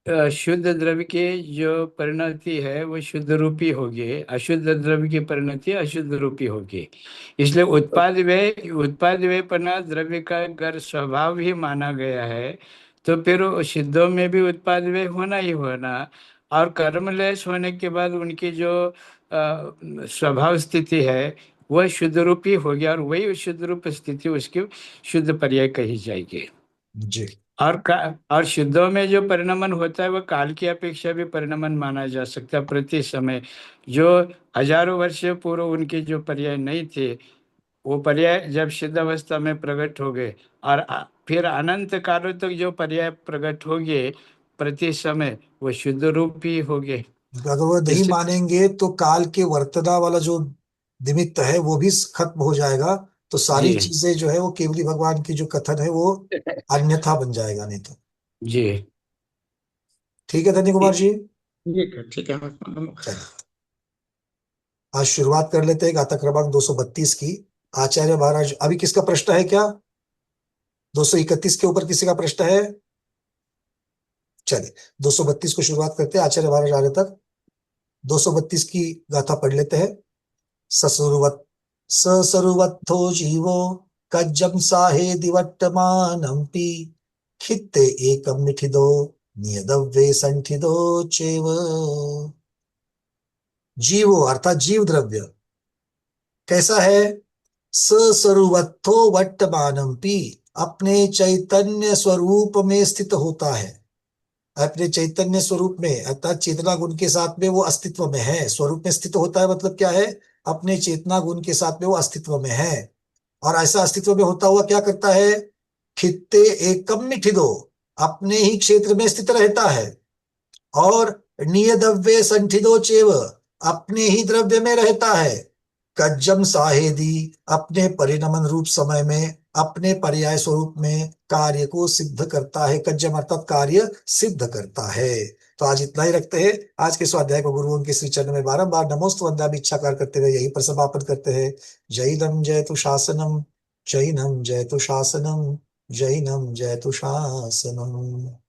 शुद्ध द्रव्य की जो परिणति है वो शुद्ध रूपी होगी, अशुद्ध द्रव्य की परिणति अशुद्ध रूपी होगी। इसलिए उत्पाद व्ययपना द्रव्य का अगर स्वभाव ही माना गया है, तो फिर वो सिद्धों में भी उत्पाद व्यय होना ही होना, और कर्मलेस होने के बाद उनकी जो स्वभाव स्थिति है वह शुद्ध रूपी होगी, और वही शुद्ध रूप स्थिति उसकी शुद्ध पर्याय कही जाएगी। जी और शुद्धों में जो परिणमन होता है वह काल की अपेक्षा भी परिणमन माना जा सकता है। प्रति समय जो हजारों वर्ष पूर्व उनके जो पर्याय नहीं थे, वो पर्याय जब सिद्ध अवस्था में प्रकट हो गए, और फिर अनंत कालों तक जो पर्याय प्रकट हो गए प्रति समय, वो शुद्ध रूप ही हो गए। अगर वो नहीं इससे मानेंगे, तो काल के वर्तना वाला जो निमित्त है वो भी खत्म हो जाएगा। तो सारी जी चीजें जो है वो केवली भगवान की जो कथन है वो अन्यथा बन जाएगा, नहीं तो। जी ठीक है धन्य कुमार जी, ठीक है, ठीक है। चलिए आज शुरुआत कर लेते हैं गाथा क्रमांक 232 की। आचार्य महाराज, अभी किसका प्रश्न है क्या? 231 के ऊपर किसी का प्रश्न है? चलिए 232 को शुरुआत करते हैं आचार्य भाषाचार्य तक। 232 की गाथा पढ़ लेते हैं। ससुरवत्थो जीवो कज्जम साहे दिवट्टमानंपि खित्ते एकम मिठिदो नियदव्ये संठिदो चेव। जीवो अर्थात जीव द्रव्य कैसा है? ससुरवत्थो वट्टमानंपि अपने चैतन्य स्वरूप में स्थित होता है। अपने चैतन्य स्वरूप में अर्थात चेतना गुण के साथ में वो अस्तित्व में है। स्वरूप में स्थित होता है मतलब क्या है? अपने चेतना गुण के साथ में वो अस्तित्व में है। और ऐसा अस्तित्व में होता हुआ क्या करता है? खित्ते एकम मिठिदो अपने ही क्षेत्र में स्थित रहता है। और नियदव्ये संठिदो चेव अपने ही द्रव्य में रहता है। कज्जम साहेदी अपने परिणमन रूप समय में अपने पर्याय स्वरूप में कार्य को सिद्ध करता है। कज्जम अर्थात कार्य सिद्ध करता है। तो आज इतना ही रखते हैं। आज के स्वाध्याय को गुरुओं के श्री चरण में बारंबार नमोस्तु वंदनामि इच्छाकार करते हुए यही पर समापन करते हैं। जैनम जयतु शासनम, जैनम जयतु शासनम, जैनम जयतु शासनम।